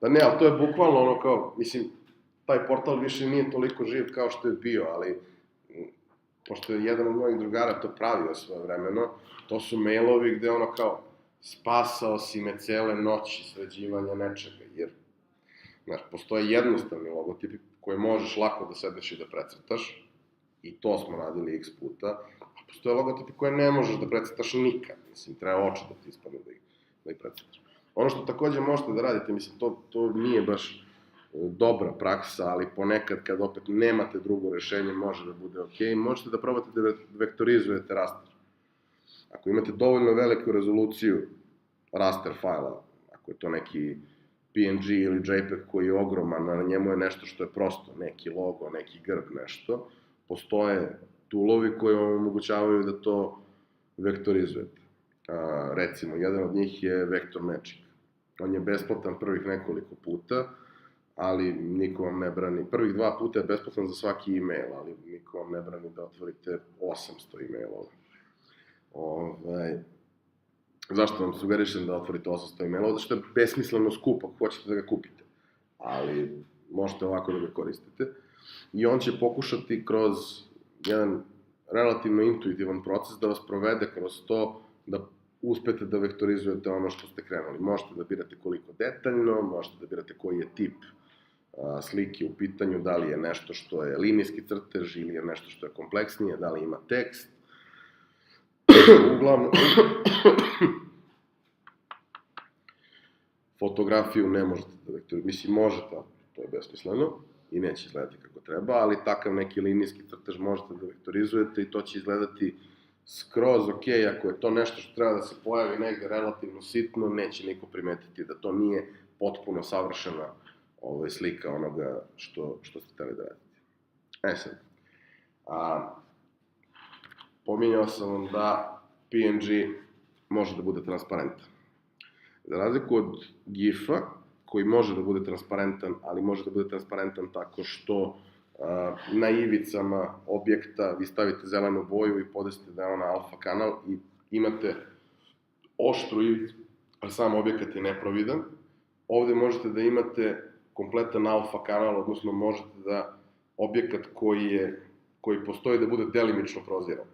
Da ne, ali to je bukvalno ono kao, mislim, taj portal više nije toliko živ kao što je bio, ali pošto je jedan od mojih drugara to pravio svoje vremeno, to su mailovi gde ono kao spasao si me cele noći sređivanja nečega, jer postoje jednostavni logotipi koje možeš lako da sedneš i da precrtaš, i to smo radili x puta, a postoje logotipi koje ne možeš da precrtaš nikad, mislim, treba oči da ti ispadne da ih precrtaš. Ono što takođe možete da radite, mislim, to nije baš dobra praksa, ali ponekad kad opet nemate drugo rešenje, može da bude okej, možete da probate da vektorizujete raster. Ako imate dovoljno veliku rezoluciju raster fajla, ako je to neki PNG ili JPEG koji je ogroman, na njemu je nešto što je prosto, neki logo, neki grb, nešto, postoje toolovi koji vam omogućavaju da to vektorizujete. Recimo, jedan od njih je Vector Magic. On je besplatan prvih nekoliko puta, ali niko vam ne brani. Prvih 2 puta je besplatan za svaki e-mail, ali niko vam ne brani da otvorite 800 e-mailova. Zašto vam sugerišem da otvorite 800 e-mailova? Zato što je besmisleno skup ako hoćete da ga kupite. Ali možete ovako da ga koristite. I on će pokušati kroz jedan relativno intuitivan proces da vas provede kroz to da uspete da vektorizujete ono što ste krenuli. Možete da birate koliko detaljno, možete da birate koji je tip slike u pitanju, da li je nešto što je linijski crtež ili je nešto što je kompleksnije, da li ima tekst. Uglavnom, fotografiju ne možete da vektorizujete, mislim možete, ali to je besmisleno i neće izgledati kako treba, ali takav neki linijski crtež možete da vektorizujete i to će izgledati skroz ok, ako je to nešto što treba da se pojavi negde relativno sitno, neće niko primetiti da to nije potpuno savršena slika onoga što ste hteli da radite. Sad, pominjao sam vam da PNG može da bude transparentan. Za razliku od GIF-a, koji može da bude transparentan, ali može da bude transparentan tako što na ivicama objekta vi stavite zelenu boju i podesite da je ona alfa kanal i imate oštru ivicu, a sam objekat je neprovidan. Ovde možete da imate kompletan alfa kanal, odnosno možete da objekat koji postoji da bude delimično proziran,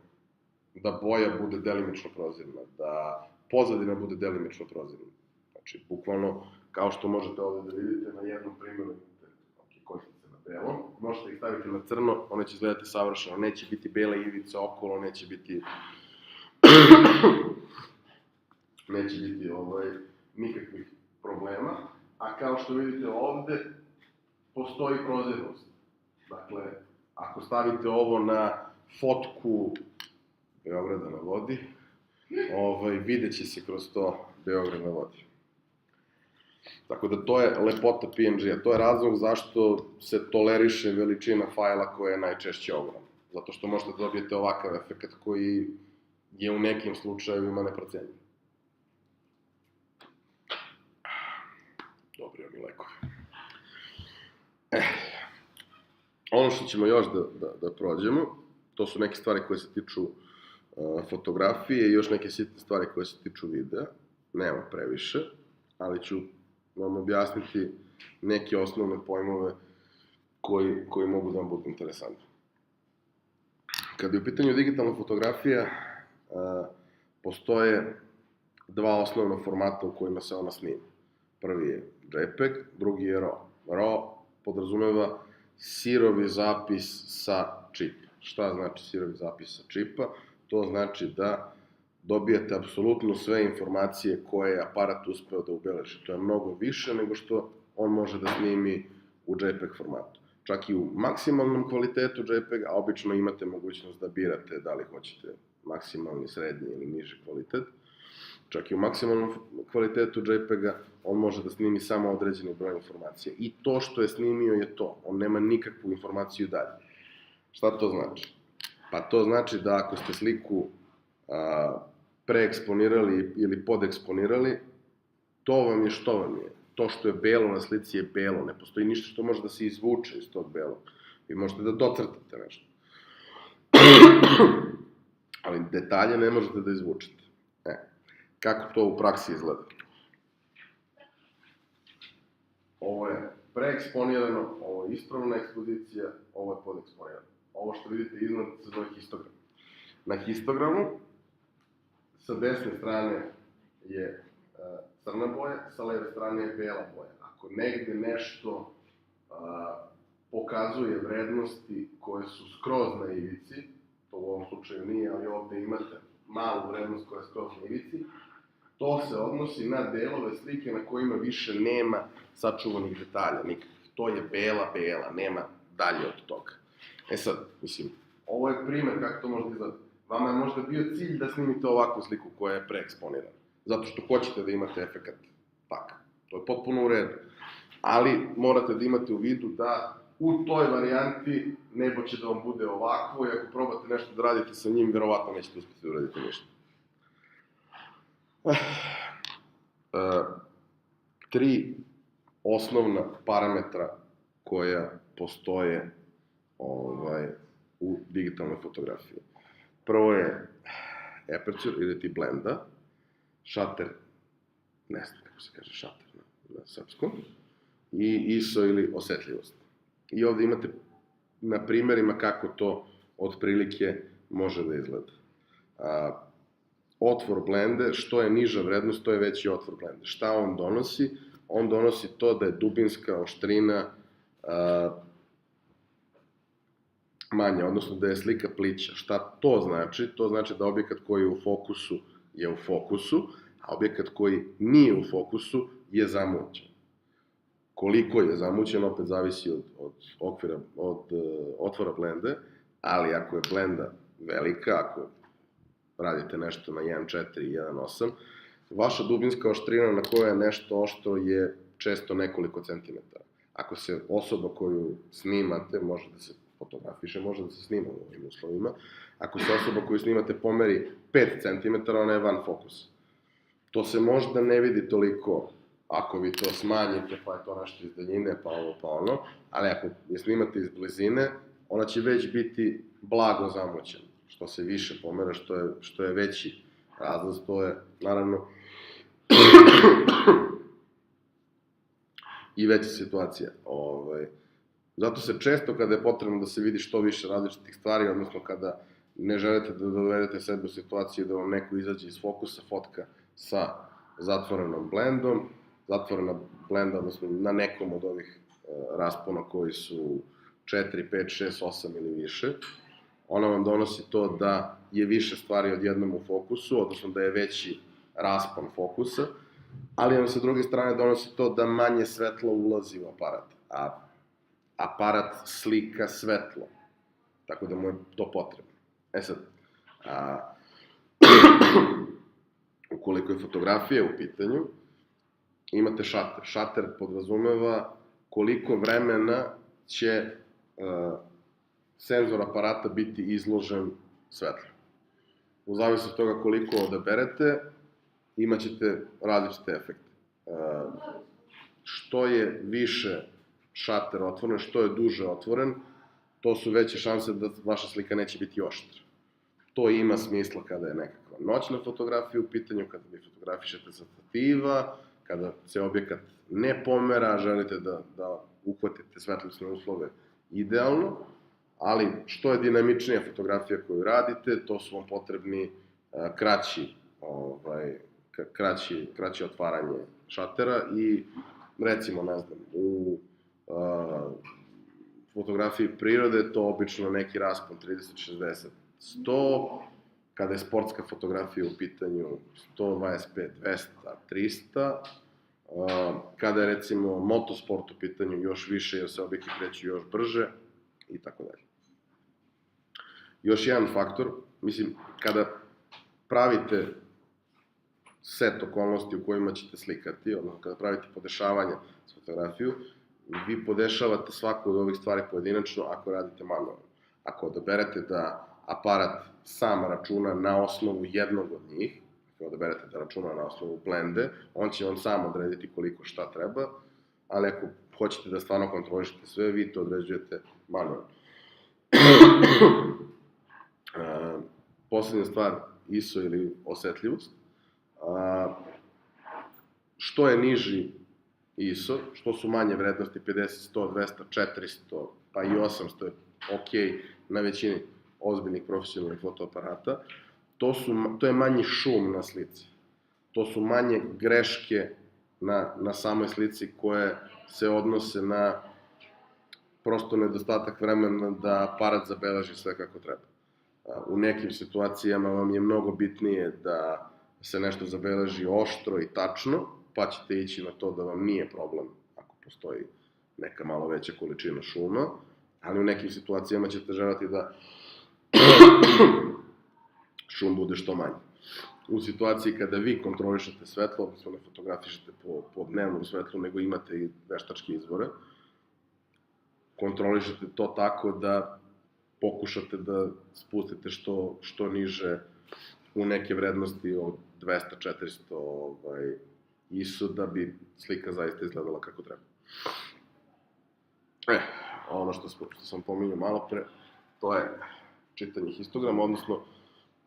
da boja bude delimično prozirna, da pozadina bude delimično prozirna. Znači, bukvalno, kao što možete ovde da vidite, na jednom primjeru košnice na belo, možete ih staviti na crno, one će izgledati savršeno, neće biti bele ivice okolo, neće biti nikakvih problema, a kao što vidite ovde, postoji prozirnost. Dakle, ako stavite ovo na fotku Beograda na vodi, vidjet će se kroz to Beograd na vodi. Tako da to je lepota PNG-a, to je razlog zašto se toleriše veličina fajla koja je najčešće ogromna. Zato što možete da dobijete ovakav efekt koji je u nekim slučajevima neprocenjiv. Dobri oni lekovi. Ono što ćemo još da prođemo, to su neke stvari koje se tiču fotografije i još neke sitne stvari koje se tiču videa. Nema previše, ali ću vam objasniti neke osnovne pojmove koji mogu da vam budu interesantni. Kada je u pitanju digitalna fotografija, postoje 2 osnovna formata u kojima se ona snima. Prvi je JPEG, drugi je RAW. RAW podrazumeva sirovi zapis sa čipa. Šta znači sirovi zapis sa čipa? To znači da dobijate apsolutno sve informacije koje je aparat uspeo da ubeleži. To je mnogo više nego što on može da snimi u JPEG formatu. Čak i u maksimalnom kvalitetu JPEG-a, a obično imate mogućnost da birate da li hoćete maksimalni, srednji ili niži kvalitet. Čak i u maksimalnom kvalitetu JPEG-a on može da snimi samo određeni broj informacija. I to što je snimio je to. On nema nikakvu informaciju dalje. Šta to znači? Pa to znači da ako ste sliku preeksponirali ili podeksponirali, to vam je što vam je. To što je belo na slici je belo, ne postoji ništa što može da se izvuče iz tog belog. Vi možete da docrtate nešto. Ali detalje ne možete da izvučete. Kako to u praksi izgleda? Ovo je preeksponirano, ovo je ispravna ekspozicija, ovo je podeksponirano. Ovo što vidite iznad se zove histogram. Na histogramu sa desne strane je crna boja, sa leve strane je bela boja. Ako negde nešto pokazuje vrednosti koje su skroz na ivici, to u ovom slučaju nije, ali ovde imate malu vrednost koja je skroz na ivici, to se odnosi na delove slike na kojima više nema sačuvanih detalja, nikakvih. To je bela, nema dalje od toga. Sad, mislim, ovo je primer kako to može da izgleda. Vama je možda bio cilj da snimite ovakvu sliku koja je preeksponirana, zato što hoćete da imate efekat takav. To je potpuno u redu. Ali morate da imate u vidu da u toj varijanti nebo će da vam bude ovakvo i ako probate nešto da radite sa njim, verovatno nećete uspeti da uradite ništa. 3 osnovna parametra koja postoje u digitalnoj fotografiji. Prvo je aperture ili ti blenda, shutter, ne znam kako se kaže shutter na srpskom, i ISO ili osetljivost. I ovde imate na primerima kako to otprilike može da izgleda. Otvor blende, što je niža vrednost, to je veći otvor blende. Šta on donosi? On donosi to da je dubinska oštrina manja, odnosno da je slika plića. Šta to znači? To znači da objekat koji je u fokusu, a objekat koji nije u fokusu je zamućen. Koliko je zamućen, opet zavisi od otvora blende, ali ako je blenda velika, ako radite nešto na 1.4 i 1.8, vaša dubinska oštrina na kojoj je nešto oštro je često nekoliko centimetara. Ako se osoba koju snimate, može da se fotografiše, može da se snima u ovim uslovima, ako se osoba koju snimate pomeri 5 cm, ona je van fokusa. To se možda ne vidi toliko ako vi to smanjite, pa je to nešto iz daljine, pa ovo, pa ono, ali ako je snimate iz blizine, ona će već biti blago zamućena. Što se više pomera, što je veći razlaz, to je, naravno, i veća situacija. Zato se često, kada je potrebno da se vidi što više različitih stvari, odnosno kada ne želite da dovedete sebe u situaciju da vam neko izađe iz fokusa, fotka sa zatvorenom blendom, zatvorena blenda, odnosno na nekom od ovih raspona koji su 4, 5, 6, 8 ili više, ona vam donosi to da je više stvari odjednom u fokusu, odnosno da je veći raspon fokusa, ali vam sa druge strane donosi to da manje svetlo ulazi u aparat, a aparat slika svetlo, tako da mu je to potrebno. Sad, ukoliko je fotografija u pitanju, imate šater. Šater podrazumeva koliko vremena će senzor aparata biti izložen svetlu. U zavisnosti od toga koliko odaberete, imaćete različite efekte. Što je više šater otvoren, što je duže otvoren, to su veće šanse da vaša slika neće biti oštra. To ima smisla kada je nekakva noćna fotografija u pitanju, kada vi fotografišete sa stativa, kada se objekat ne pomera, želite da uhvatite svetlosne uslove idealno, ali što je dinamičnija fotografija koju radite, to su vam potrebni kraće otvaranje šatera i recimo, ne znam, u fotografiji prirode to obično neki raspon 30, 60, 100, kada je sportska fotografija u pitanju 125, 200, 300, kada je recimo motosport u pitanju još više jer se objekti kreću još brže i tako dalje. Još jedan faktor, mislim, kada pravite set okolnosti u kojima ćete slikati, odnosno kada pravite podešavanja s fotografiju, vi podešavate svaku od ovih stvari pojedinačno ako radite manualno. Ako odaberete da aparat sam računa na osnovu jednog od njih, ako odaberete da računa na osnovu blende, on će vam sam odrediti koliko šta treba, ali ako hoćete da stvarno kontrolišete sve, vi to određujete manualno. Poslednja stvar, ISO ili osetljivost. Što je niži ISO, što su manje vrednosti, 50, 100, 200, 400, pa i 800 je ok na većini ozbiljnih profesionalnih fotoaparata, to je manji šum na slici. To su manje greške na samoj slici koje se odnose na prosto nedostatak vremena da aparat zabeleži sve kako treba. U nekim situacijama vam je mnogo bitnije da se nešto zabeleži oštro i tačno, pa ćete ići na to da vam nije problem ako postoji neka malo veća količina šuma, ali u nekim situacijama ćete želati da šum bude što manji. U situaciji kada vi kontrolišete svetlo, odnosno ne fotografišete po dnevnom svetlu, nego imate i veštačke izvore, kontrolišete to tako da pokušate da spustite što niže u neke vrednosti od 200-400 ISO da bi slika zaista izgledala kako treba. Ono što sam pominjao malo pre, to je čitanje histograma, odnosno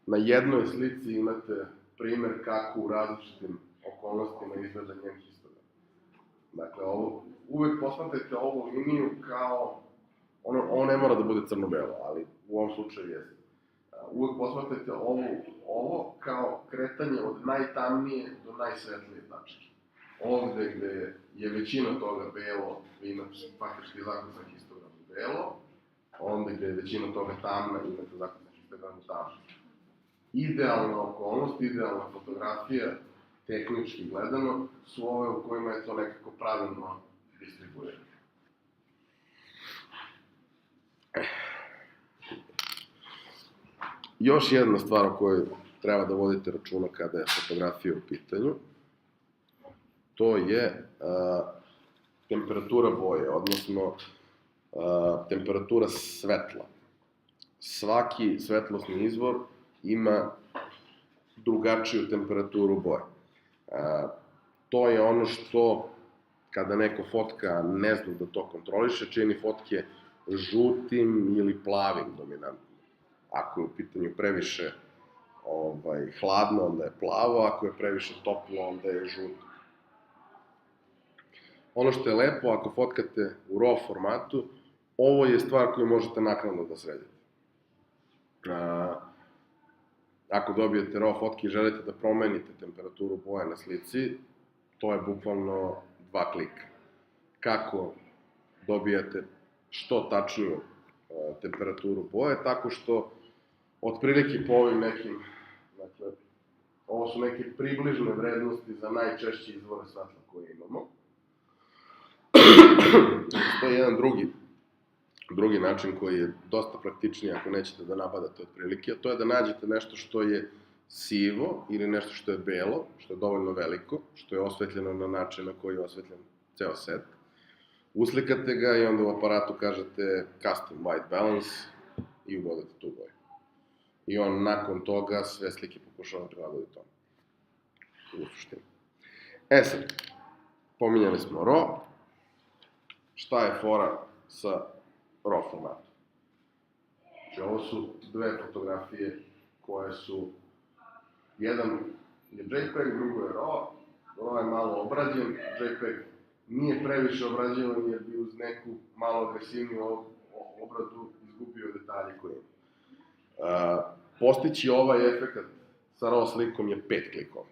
na jednoj slici imate primer kako u različitim okolnostima izgleda njen histogram. Dakle, uvek posmatrajte ovu liniju kao, ono ne mora da bude crno-belo, ali u ovom slučaju jeste. Uvek posmatrajte ovo kao kretanje od najtamnije do najsvetlije tačke. Ovde gde je većina toga belo, vi imate faktički zakucan histogram belo, onda gde je većina toga tamna, imate zakucan histogram tamna. Idealna okolnost, idealna fotografija, tehnički gledano, su ove u kojima je to nekako pravilno distribuirano. Još jedna stvar o kojoj treba da vodite računa kada je fotografija u pitanju, to je temperatura boje, odnosno temperatura svetla. Svaki svetlosni izvor ima drugačiju temperaturu boje. To je ono što, kada neko fotka ne zna da to kontroliše, čini fotke žutim ili plavim dominantno. Ako je u pitanju previše hladno, onda je plavo, ako je previše toplo, onda je žuto. Ono što je lepo, ako fotkate u RAW formatu, ovo je stvar koju možete naknadno da sredite. Ako dobijete RAW fotke i želite da promenite temperaturu boje na slici, to je bukvalno 2 klika. Kako dobijate što tačniju temperaturu boje, tako što otprilike po ovim nekim, dakle, ovo su neke približne vrednosti za najčešće izvore svetla koje imamo. To je jedan drugi način koji je dosta praktičniji ako nećete da nabadate otprilike, a to je da nađete nešto što je sivo ili nešto što je belo, što je dovoljno veliko, što je osvetljeno na način na koji je osvetljen ceo set. Uslikate ga i onda u aparatu kažete custom white balance i ubodate tu boju. I on nakon toga sve slike pokušava da prilagodi tome. U suštini. Sad, pominjali smo RAW. Šta je fora sa RAW formatom? Znači, ovo su dve fotografije koje su, jedan je JPEG, drugo je RAW. RAW je malo obrađen, JPEG nije previše obrađivan jer bi uz neku malo agresivniju obradu izgubio detalje koje ima. Postići ovaj efekt sa RAW slikom je 5 klikova.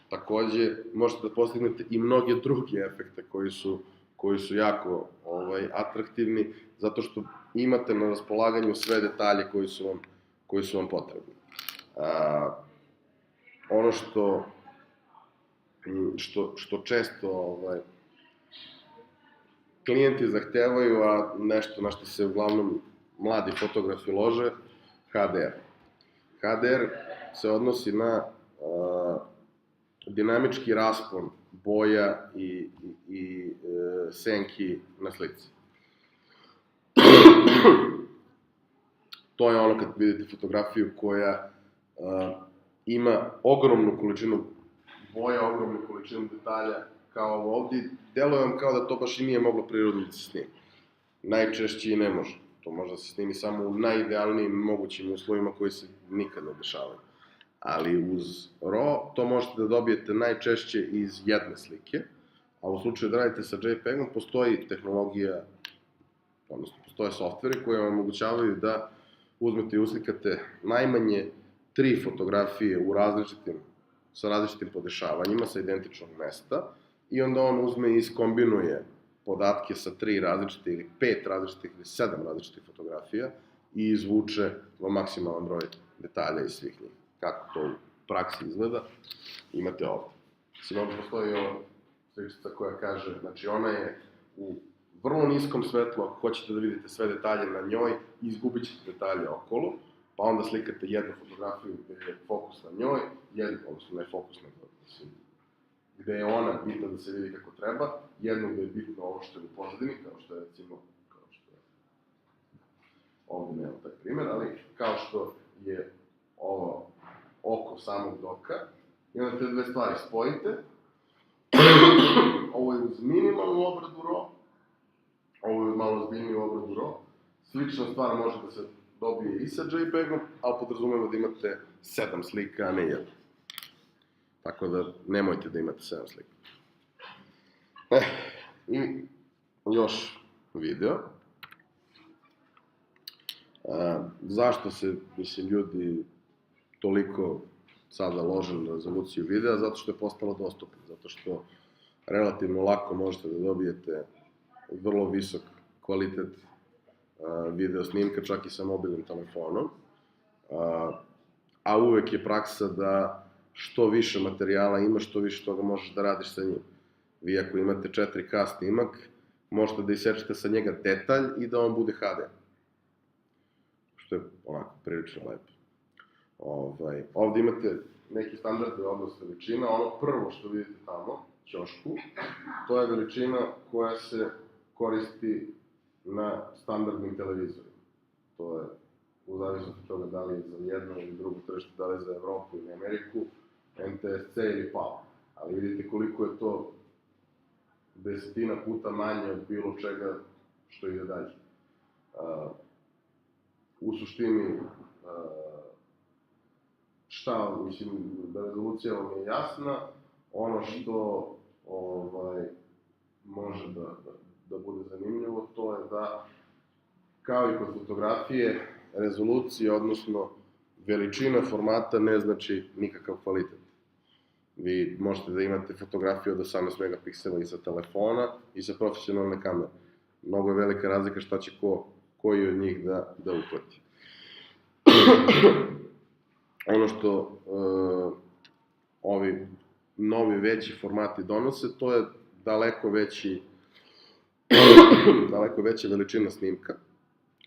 Takođe, možete da postignete i mnoge druge efekte koji su jako atraktivni, zato što imate na raspolaganju sve detalje koji su vam potrebni. Ono što često klijenti zahtevaju, a nešto na što se uglavnom mladi fotografi lože, HDR. HDR se odnosi na dinamički raspon boja i senki na slici. To je ono kad vidite fotografiju koja ima ogromnu količinu boja, ogromnu količinu detalja kao ovdje, deluje vam kao da to baš i nije moglo prirodno da se snimi. Najčešće i ne može. To može da se snimi samo u najidealnijim mogućim uslovima koji se nikad ne dešavaju. Ali uz RAW to možete da dobijete najčešće iz jedne slike, a u slučaju da radite sa JPEG-om postoji tehnologija, odnosno postoje softveri koji vam omogućavaju da uzmete i uslikate najmanje 3 fotografije sa različitim podešavanjima, sa identičnog mesta, i onda on uzme i iskombinuje podatke sa 3 različite ili 5 različitih ili 7 različitih fotografija i izvuče vam maksimalan broj detalja iz svih njih. Kako to u praksi izgleda, imate ovde. Mislim, ovde postoji ova sličica koja kaže, znači ona je u vrlo niskom svetlu, ako hoćete da vidite sve detalje na njoj, izgubit ćete detalje okolo, pa onda slikate jednu fotografiju gde je fokus na njoj, odnosno ne fokus na njoj, gde je ona bitna da se vidi kako treba, jedno gde je bitno ovo što je u pozadini, kao što je recimo, ovde nemam taj primer, ali kao što je ovo oko samog doka, i onda te dve stvari spojite Ovo je uz minimalnu obradu RAW, ovo je malo ozbiljniju obradu RAW. Slična stvar može da se dobije i sa JPEG-om, ali podrazumemo da imate 7 slika, a ne 1. Tako da nemojte da imate 7 slika. I još video. Zašto se, ljudi toliko sada lože na rezoluciju videa? Zato što je postalo dostupno, zato što relativno lako možete da dobijete vrlo visok kvalitet video snimka, čak i sa mobilnim telefonom. A uvek je praksa da što više materijala imaš, što više toga možeš da radiš sa njim. Vi ako imate 4K snimak, možete da isečete sa njega detalj i da on bude HD. Što je onako prilično lepo. Ovde imate neki standardni odnos veličina, ono prvo što vidite tamo, ćošku, to je veličina koja se koristi na standardnim televizorima. To je, u zavisnosti od toga da li je za jedno ili drugo tržište, da li je za Evropu ili Ameriku, NTSC ili PAL. Ali vidite koliko je to desetina puta manje od bilo čega što ide dalje. U suštini, šta, mislim, da rezolucija vam je jasna, ono što može da bude zanimljivo, to je da, kao i kod fotografije, rezolucija, odnosno veličina formata ne znači nikakav kvalitet. Vi možete da imate fotografiju od 18 megapiksela i sa telefona i sa profesionalne kamere. Mnogo je velika razlika šta će koji od njih da uhvati. Ono što ovi novi veći formati donose, to je daleko veća veličina snimka,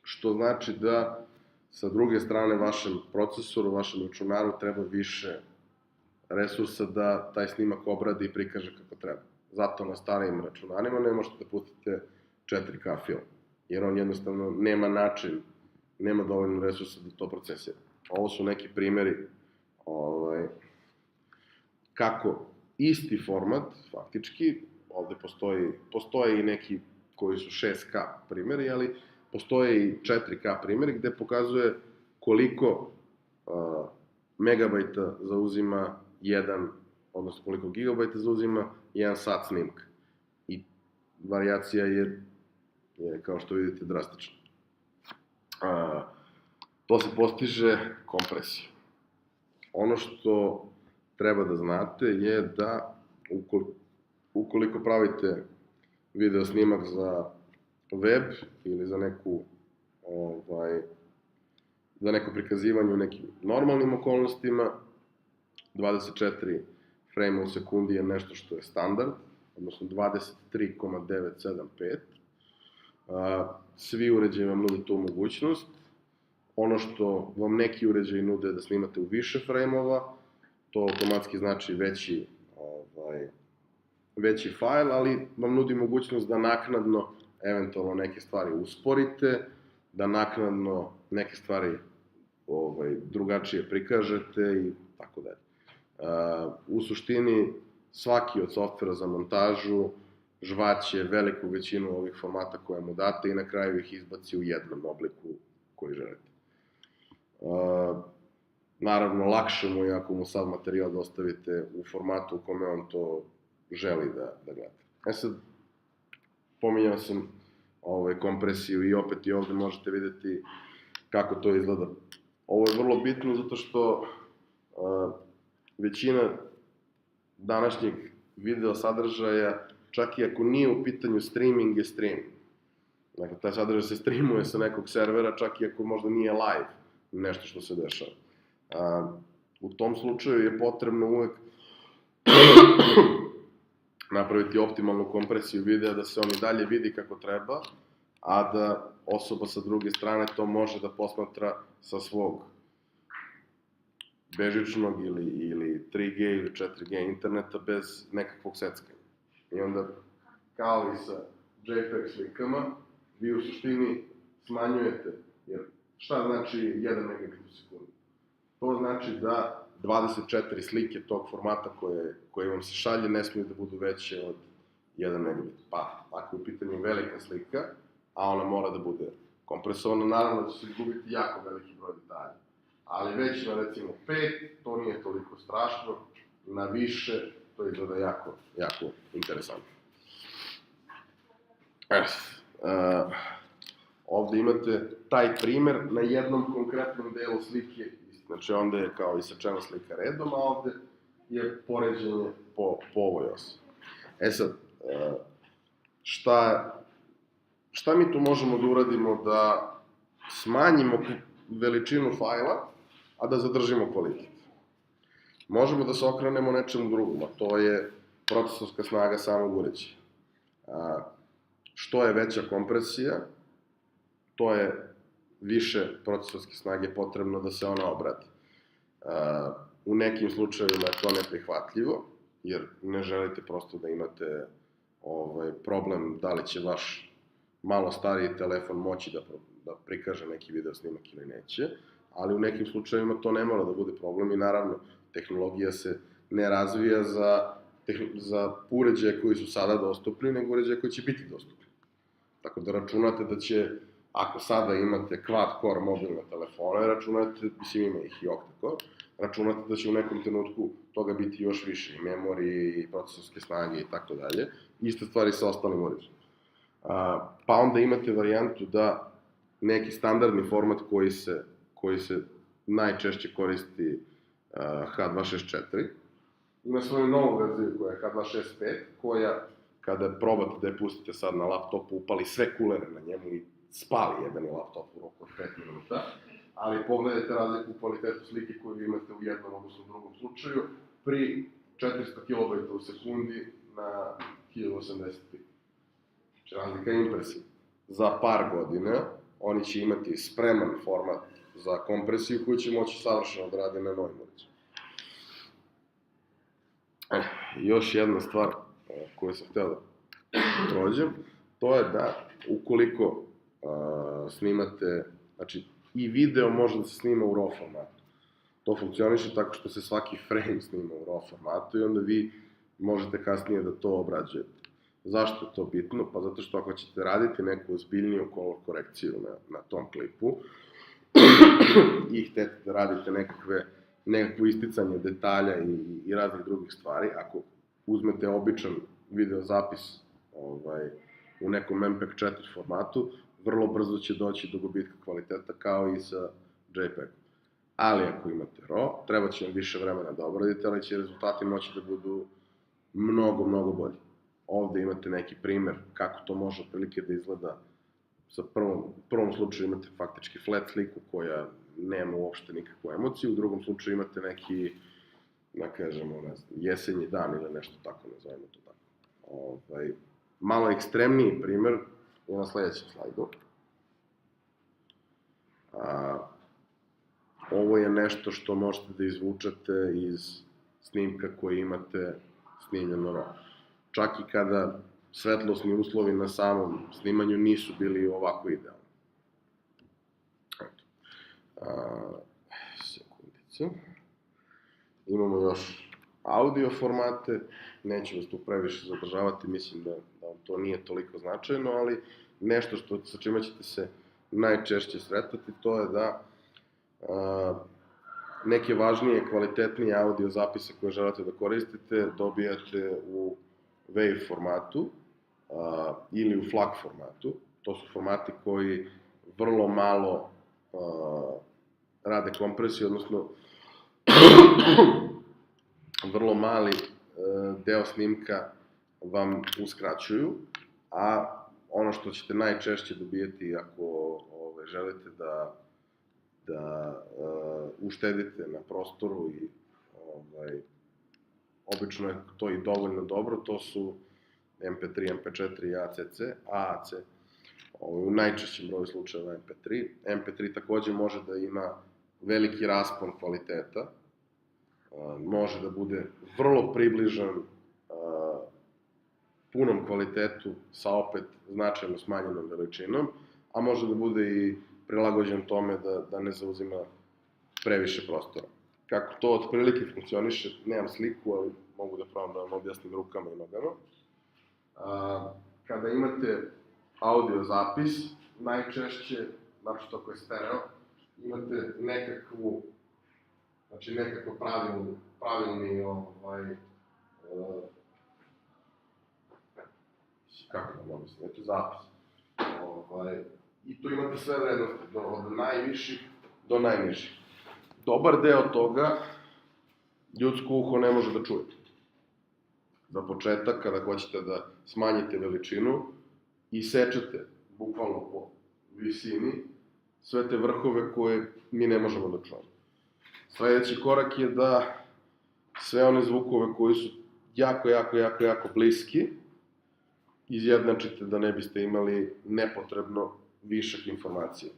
što znači da sa druge strane vašem procesoru, vašem računaru treba više resursa da taj snimak obradi i prikaže kako treba. Zato na starijim računarima ne možete da pustite 4K film, jer on jednostavno nema način, nema dovoljno resursa da to procesira. Ovo su neki primeri kako isti format, faktički, ovde postoje i neki koji su 6K primeri, ali postoje i 4K primeri gde pokazuje koliko megabajta zauzima odnosno koliko gigabajta zauzima jedan sat snimka. I varijacija je, kao što vidite, drastična. To se postiže kompresijom. Ono što treba da znate je da ukoliko pravite video snimak za web ili za neko prikazivanje u nekim normalnim okolnostima, 24 frame u sekundi je nešto što je standard, odnosno 23,975. Svi uređaji vam nude tu mogućnost. Ono što vam neki uređaji nude da snimate u više frame-ova, to automatski znači veći fajl, ali vam nudi mogućnost da naknadno eventualno neke stvari usporite, da naknadno neke stvari drugačije prikažete i tako dalje. U suštini, svaki od softvera za montažu žvaće veliku većinu ovih formata koje mu date i na kraju ih izbaci u jednom obliku koji želite. Naravno, lakše mu je ako mu sav materijal dostavite u formatu u kome on to želi da gleda. Sad, pominjao sam kompresiju i opet i ovde možete videti kako to izgleda. Ovo je vrlo bitno zato što većina današnjeg video sadržaja, čak i ako nije u pitanju streaming, je stream. Dakle, taj sadržaj se streamuje sa nekog servera, čak i ako možda nije live nešto što se dešava. U tom slučaju je potrebno uvek napraviti optimalnu kompresiju videa da se on i dalje vidi kako treba, a da osoba sa druge strane to može da posmatra sa svog bežičnog ili 3G ili 4G interneta bez nekakvog seckanja. I onda, kao i sa JPEG slikama, vi u suštini smanjujete, jer šta znači 1 megabit u sekundi? To znači da 24 slike tog formata koje vam se šalje ne smiju da budu veće od 1 megabit. Pa, ako je u pitanju velika slika, a ona mora da bude kompresovana, naravno da će se gubiti jako veliki broj detalja. Ali već na recimo 5, to nije toliko strašno, na više, to izgleda jako interesantno. Ovde imate taj primer na jednom konkretnom delu slike, znači onda je kao isečena slika redom, a ovde je poređenje po ovoj osi. Sad, šta mi tu možemo da uradimo da smanjimo veličinu fajla, a da zadržimo kvalitet? Možemo da se okrenemo nečemu drugom, a to je procesorska snaga samog uređaja. Što je veća kompresija, to je više procesorske snage potrebno da se ona obradi. U nekim slučajevima je to neprihvatljivo, jer ne želite prosto da imate problem da li će vaš malo stariji telefon moći da prikaže neki video snimak ili neće, ali u nekim slučajevima to ne mora da bude problem i naravno tehnologija se ne razvija za uređaje koji su sada dostupni, nego uređaje koji će biti dostupni. Tako da računate da će, ako sada imate quad-core mobilne telefone, računate, mislim ima ih i octa-core, računate da će u nekom trenutku toga biti još više, i memorije, i procesorske snage, i tako dalje. Iste stvari sa ostalim uređajima. Pa onda imate varijantu da neki standardni format koji se najčešće koristi H264, ima svoju novu verziju koja je H265, koja kada probate da je pustite sad na laptopu, upali sve kulere na njemu i spali jebeni laptop u roku od 5 minuta, ali pogledajte razliku u kvalitetu slike koju imate u jednom, odnosno u drugom slučaju, pri 400 KB u sekundi na 1080p. Znači, razlika je impresivna. Za par godina oni će imati spreman format za kompresiju koju će moći savršeno da rade na novim uređajima. Još jedna stvar koju sam hteo da prođem, to je da ukoliko snimate, znači i video može da se snima u RAW formatu. To funkcioniše tako što se svaki frame snima u RAW formatu i onda vi možete kasnije da to obrađujete. Zašto je to bitno? Pa zato što ako ćete raditi neku ozbiljniju color korekciju na tom klipu i htete da radite nekakvo isticanje detalja i raznih drugih stvari, ako uzmete običan video zapis u nekom MPEG 4 formatu, vrlo brzo će doći do gubitka kvaliteta kao i sa JPEG-om. Ali ako imate RAW, treba će vam više vremena da obradite, ali će rezultati moći da budu mnogo bolji. Ovde imate neki primer kako to može otprilike da izgleda. Sa prvom slučaju imate faktički flat sliku koja nema uopšte nikakvu emociju, u drugom slučaju imate neki, da kažemo, jesenji dan ili nešto tako, nazovemo to tako. Malo ekstremniji primer je na sledećem slajdu. Ovo je nešto što možete da izvučete iz snimka koji imate snimljeno RAW. Čak i kada svetlosni uslovi na samom snimanju nisu bili ovako idealni. Sekundicu. Imamo još audio formate, neću vas tu previše zadržavati, mislim da vam to nije toliko značajno, ali nešto sa čime ćete se najčešće sretati, to je da neke važnije, kvalitetnije audio zapise koje želite da koristite dobijate u WAV formatu ili u FLAC formatu. To su formati koji vrlo malo rade kompresiju, odnosno vrlo mali deo snimka vam uskraćuju, a ono što ćete najčešće dobijeti ako želite da uštedite na prostoru i obično je to i dovoljno dobro, to su MP3, MP4 i AAC, u najčešćem broju slučajeva MP3. MP3 takođe može da ima veliki raspon kvaliteta, može da bude vrlo približan punom kvalitetu sa opet značajno smanjenom veličinom, a može da bude i prilagođen tome da ne zauzima previše prostora. kako to otprilike funkcioniše, nemam sliku, ali mogu da probam da vam objasnim rukama i nogama. Kada imate audio zapis, najčešće, znači to koje je stereo, imate nekakvo pravilni, kako da objasnim, eto zapis. I tu imate sve vrednosti, od najviših do najnižih. Dobar deo toga ljudsko uho ne može da čuje. Za početak, kada hoćete da smanjite veličinu i sečete, bukvalno po visini, sve te vrhove koje mi ne možemo da čujemo. Sledeći korak je da sve one zvukove koji su jako bliski izjednačite da ne biste imali nepotrebno višak informacije.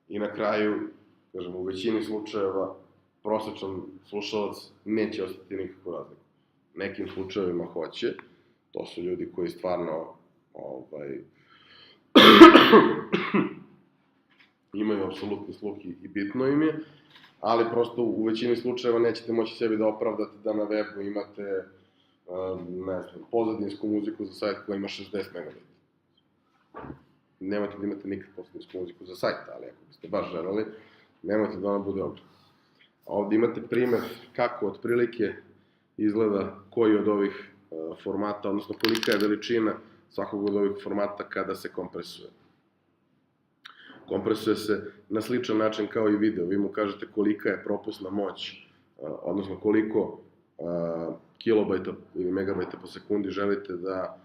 I na kraju, kažem, u većini slučajeva prosečan slušalac neće ostati nikakvu razliku. Nekim slučajevima hoće, to su ljudi koji stvarno imaju apsolutni sluh i bitno im je, ali prosto u većini slučajeva nećete moći sebi da opravdate da na webu imate, ne znam, pozadinsku muziku za sajt koja ima 60 MB. Nemojte da imate nikad pozadinsku muziku za sajt, ali ako biste baš želeli, nemojte da ona bude ovdje. Ovdje imate primer kako otprilike izgleda koji od ovih formata, odnosno kolika je veličina svakog od ovih formata kada se kompresuje. Kompresuje se na sličan način kao i video. Vi mu kažete kolika je propusna moć, odnosno koliko kilobajta ili megabajta po sekundi želite da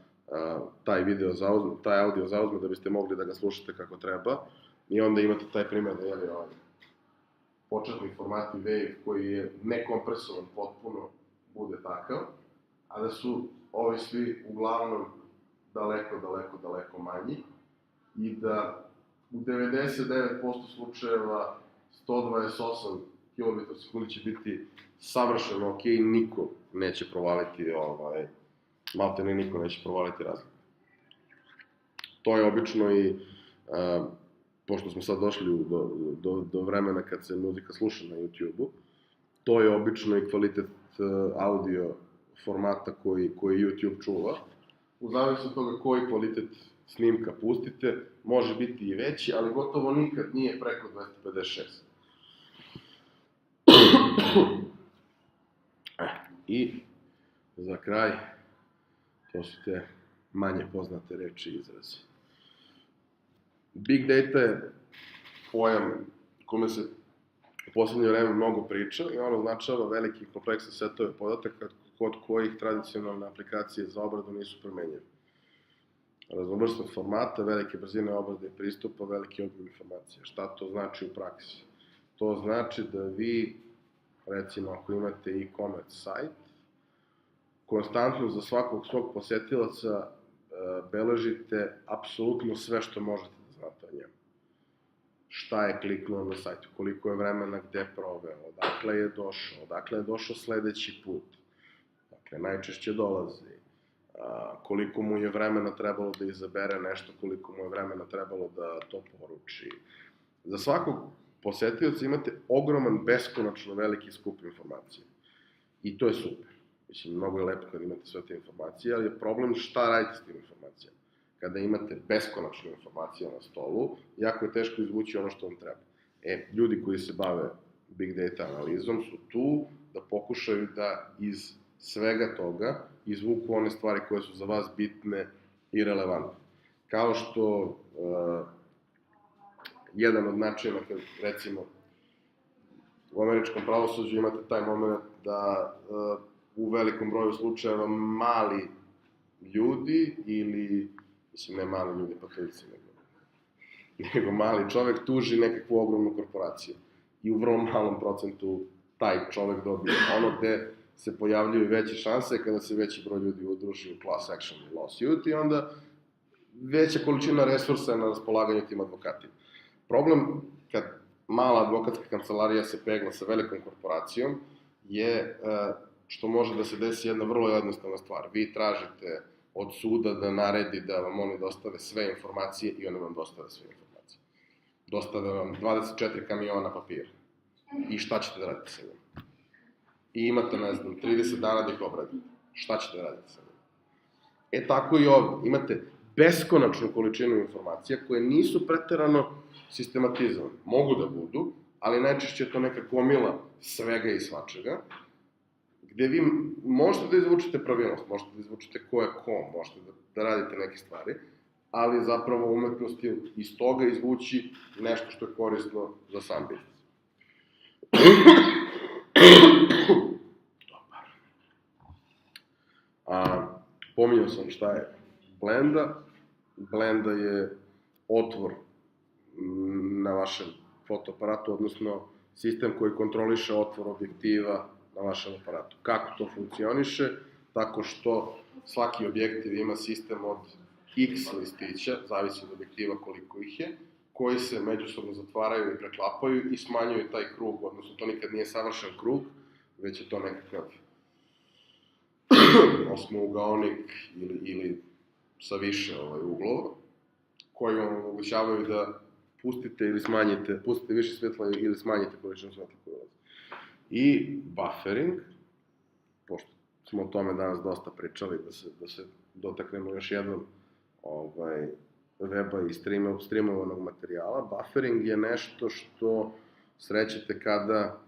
taj audio zauzme da biste mogli da ga slušate kako treba. I onda imate taj primer da je početni format Wave koji je nekompresovan potpuno bude takav, a da su ovi svi uglavnom daleko manji i da u 99% slučajeva 128 kb/s će biti savršeno ok, niko neće provaliti, maltene niko neće provaliti razliku. To je obično i, pošto smo sad došli do vremena kad se muzika sluša na YouTube-u, to je obično i kvalitet audio formata koji YouTube čuva. U zavisnosti od toga koji kvalitet snimka pustite, može biti i veći, ali gotovo nikad nije preko 256. I za kraj, to su te manje poznate reči i izrazi. Big data je pojam kome se u poslednje vreme mnogo priča i ono označava veliki kompleksne setove podataka kod kojih tradicionalne aplikacije za obradu nisu primenjive. Raznovrsnost formata, velike brzine obrade i pristupa, veliki obim informacija. Šta to znači u praksi? To znači da vi, recimo ako imate e-commerce sajt, konstantno za svakog svog posetilaca beležite apsolutno sve što možete da znate o njemu. Šta je kliknuo na sajtu, koliko je vremena gde proveo, odakle je došao sledeći put, dakle najčešće dolazi, koliko mu je vremena trebalo da izabere nešto, koliko mu je vremena trebalo da to poruči. Za svakog posetioca imate ogroman, beskonačno veliki skup informacija. I to je super. Mislim, mnogo je lepo kada imate sve te informacije, ali je problem šta radite s tim informacijama. Kada imate beskonačne informacije na stolu, jako je teško izvući ono što vam treba. Ljudi koji se bave big data analizom su tu da pokušaju da iz svega toga izvuku one stvari koje su za vas bitne i relevantne. Kao što jedan od načina, kad recimo u američkom pravosuđu imate taj moment da u velikom broju slučajeva mali ljudi ili, mislim ne mali ljudi, pa to je nego mali čovek tuži nekakvu ogromnu korporaciju i u vrlo malom procentu taj čovek dobije. Ono gde se pojavljuju veće šanse kada se veći broj ljudi udruži u class action lawsuit i onda veća količina resursa na raspolaganju tim advokatima. Problem kad mala advokatska kancelarija se pegla sa velikom korporacijom je što može da se desi jedna vrlo jednostavna stvar. Vi tražite od suda da naredi da vam oni dostave sve informacije i oni vam dostave sve informacije. Dostave vam 24 kamiona papira. I šta ćete da radite sa njim? i imate, ne znam, 30 dana da ih obradite. Šta ćete da radite sa njima? Tako i ovde. Imate beskonačnu količinu informacija koje nisu preterano sistematizovane. Mogu da budu, ali najčešće je to neka gomila svega i svačega, gde vi možete da izvučete pravilnost, možete da izvučete ko je ko, možete da radite neke stvari, ali zapravo umetnost je iz toga izvući nešto što je korisno za sam biznis. Pominjao sam šta je blenda. Blenda je otvor na vašem fotoaparatu, odnosno sistem koji kontroliše otvor objektiva na vašem aparatu. Kako to funkcioniše? Tako što svaki objektiv ima sistem od X listića, zavisi od objektiva koliko ih je, koji se međusobno zatvaraju i preklapaju i smanjuju taj krug, odnosno to nikad nije savršen krug, već je to nekakav osmougaonik ili sa više uglova, koji vam omogućavaju da pustite više svetla ili smanjite količinu svetla koju ulazi. I buffering, pošto smo o tome danas dosta pričali, da se dotaknemo još jednom weba i streamovanog materijala, buffering je nešto što srećete kada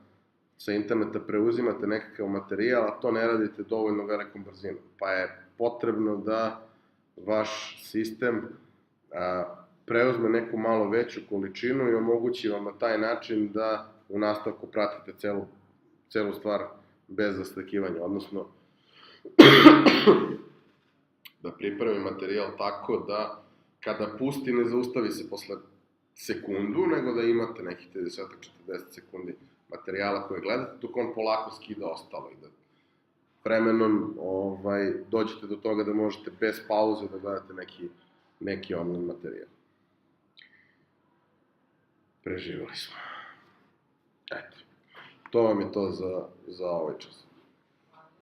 sa interneta preuzimate nekakav materijal, a to ne radite dovoljno velikom brzinom. Pa je potrebno da vaš sistem preuzme neku malo veću količinu i omogući vam na taj način da u nastavku pratite celu stvar bez zaslikivanja, odnosno da pripremi materijal tako da kada pusti ne zaustavi se posle sekundu, nego da imate nekih 30-40 sekundi materijala koje gledate, dok on polako skida ostalo i da vremenom dođete do toga da možete bez pauze da gledate neki online materijal. Preživjeli smo. Eto, to vam je to za ovaj čas.